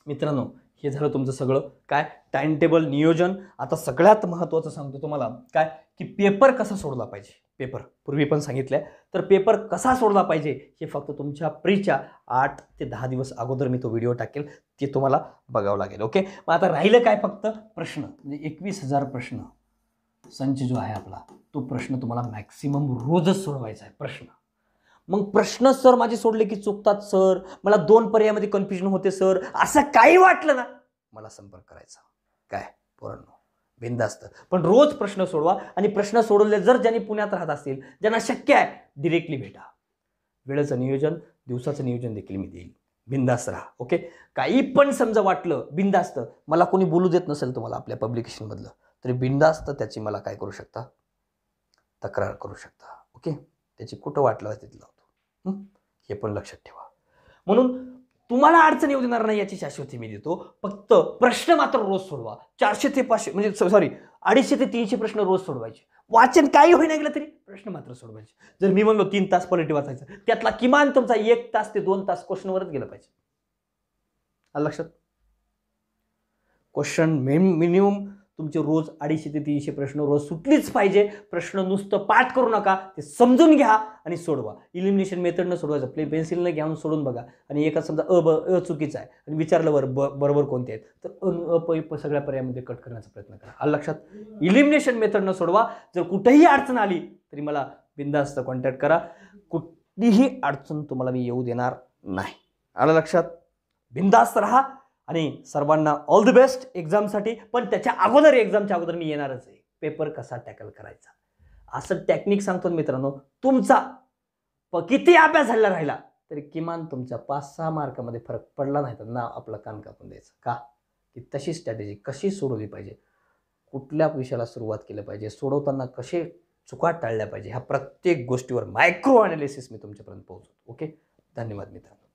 मित्रांनो, हे झालं तुमचं सगळं काय टाइम टेबल नियोजन. आता सगळ्यात महत्त्वाचं सांगतो तुम्हाला काय, की पेपर कसा सोडला पाहिजे. पेपर पूर्वी पण सांगितलं, तर पेपर कसा सोडला पाहिजे हे फक्त तुमच्या प्रीच्या 8 ते 10 दिवस अगोदर मी तो व्हिडिओ टाकेल, ते तुम्हाला बघावं लागेल. ओके, मग आता राहिलं काय, फक्त प्रश्न. म्हणजे 21,000 प्रश्न संच जो आहे आपला, तो प्रश्न तुम्हाला मॅक्सिमम रोजच सोडवायचा आहे. प्रश्न मग प्रश्न सर माझे सोडले की चुकतात सर, मला 2 पर्यायामध्ये कन्फ्युजन होते सर, असं काही वाटलं ना मला संपर्क करायचा. काय पोरांनो, बिनधास्त. पण रोज प्रश्न सोडवा. आणि प्रश्न सोडवले जर ज्यांनी पुण्यात राहत असतील, ज्यांना शक्य आहे, डिरेक्टली भेटा. वेळेचं नियोजन, दिवसाचं नियोजन देखील मी देईल. बिनधास्त राहा. ओके, काही पण समजा वाटलं बिनधास्त, मला कोणी बोलू देत नसेल तुम्हाला आपल्या पब्लिकेशनमधलं, तरी बिनधास्त त्याची मला काय करू शकता, तक्रार करू शकता. ओके, त्याची कुठं वाट लावायचं तिथं लावतो. हे पण लक्षात ठेवा. म्हणून तुम्हाला अडचण येऊ देणार नाही याची शाश्वती मी देतो. फक्त प्रश्न मात्र रोज सोडवा. 400 ते 500 म्हणजे सॉरी 250 ते 300 प्रश्न रोज सोडवायचे. वाचन काही होईना गेलं तरी प्रश्न मात्र सोडवायचे. जर मी म्हणलो 3 तास पॉलिटी वाचायचं, त्यातला किमान तुमचा 1 तास ते 2 तास क्वेश्चनवरच गेलं पाहिजे. आलं लक्षात? क्वेश्चन मिनिमम तुमचे रोज 250 ते 300 प्रश्न रोज सुटलीच पाहिजे. प्रश्न नुसतं पाठ करू नका, ते समजून घ्या आणि सोडवा. इलिमिनेशन मेथडनं सोडवायचं. पेन्सिलनं घेऊन सोडून बघा आणि एका समजा अ चुकीचा आहे आणि विचारलं बरोबर कोणते आहेत, तर सगळ्या पर्यायामध्ये कट करण्याचा प्रयत्न करा. आलं लक्षात? इलिमिनेशन मेथडनं सोडवा. जर कुठेही अडचण आली तरी मला बिनधास्त कॉन्टॅक्ट करा. कुठलीही अडचण तुम्हाला मी येऊ देणार नाही. आलं लक्षात? बिनधास्त राहा आणि सर्वांना ऑल द बेस्ट एक्झामसाठी. पण त्याच्या अगोदर, एक्झामच्या अगोदर मी येणारच आहे. पेपर कसा टॅकल करायचा असं टेक्निक सांगतो मित्रांनो. तुमचा किती अभ्यास झाला राहिला तरी किमान तुमच्या 5-6 मार्कामध्ये फरक पडला नाही तर ना आपलं कान कापून द्यायचं. का की तशी स्ट्रॅटेजी कशी सोडवली पाहिजे, कुठल्या विषयाला सुरुवात केली पाहिजे, सोडवताना कसे चुका टाळल्या पाहिजे, ह्या प्रत्येक गोष्टीवर मायक्रो अनालिसिस मी तुमच्यापर्यंत पोहोचवतो. ओके, धन्यवाद मित्रांनो.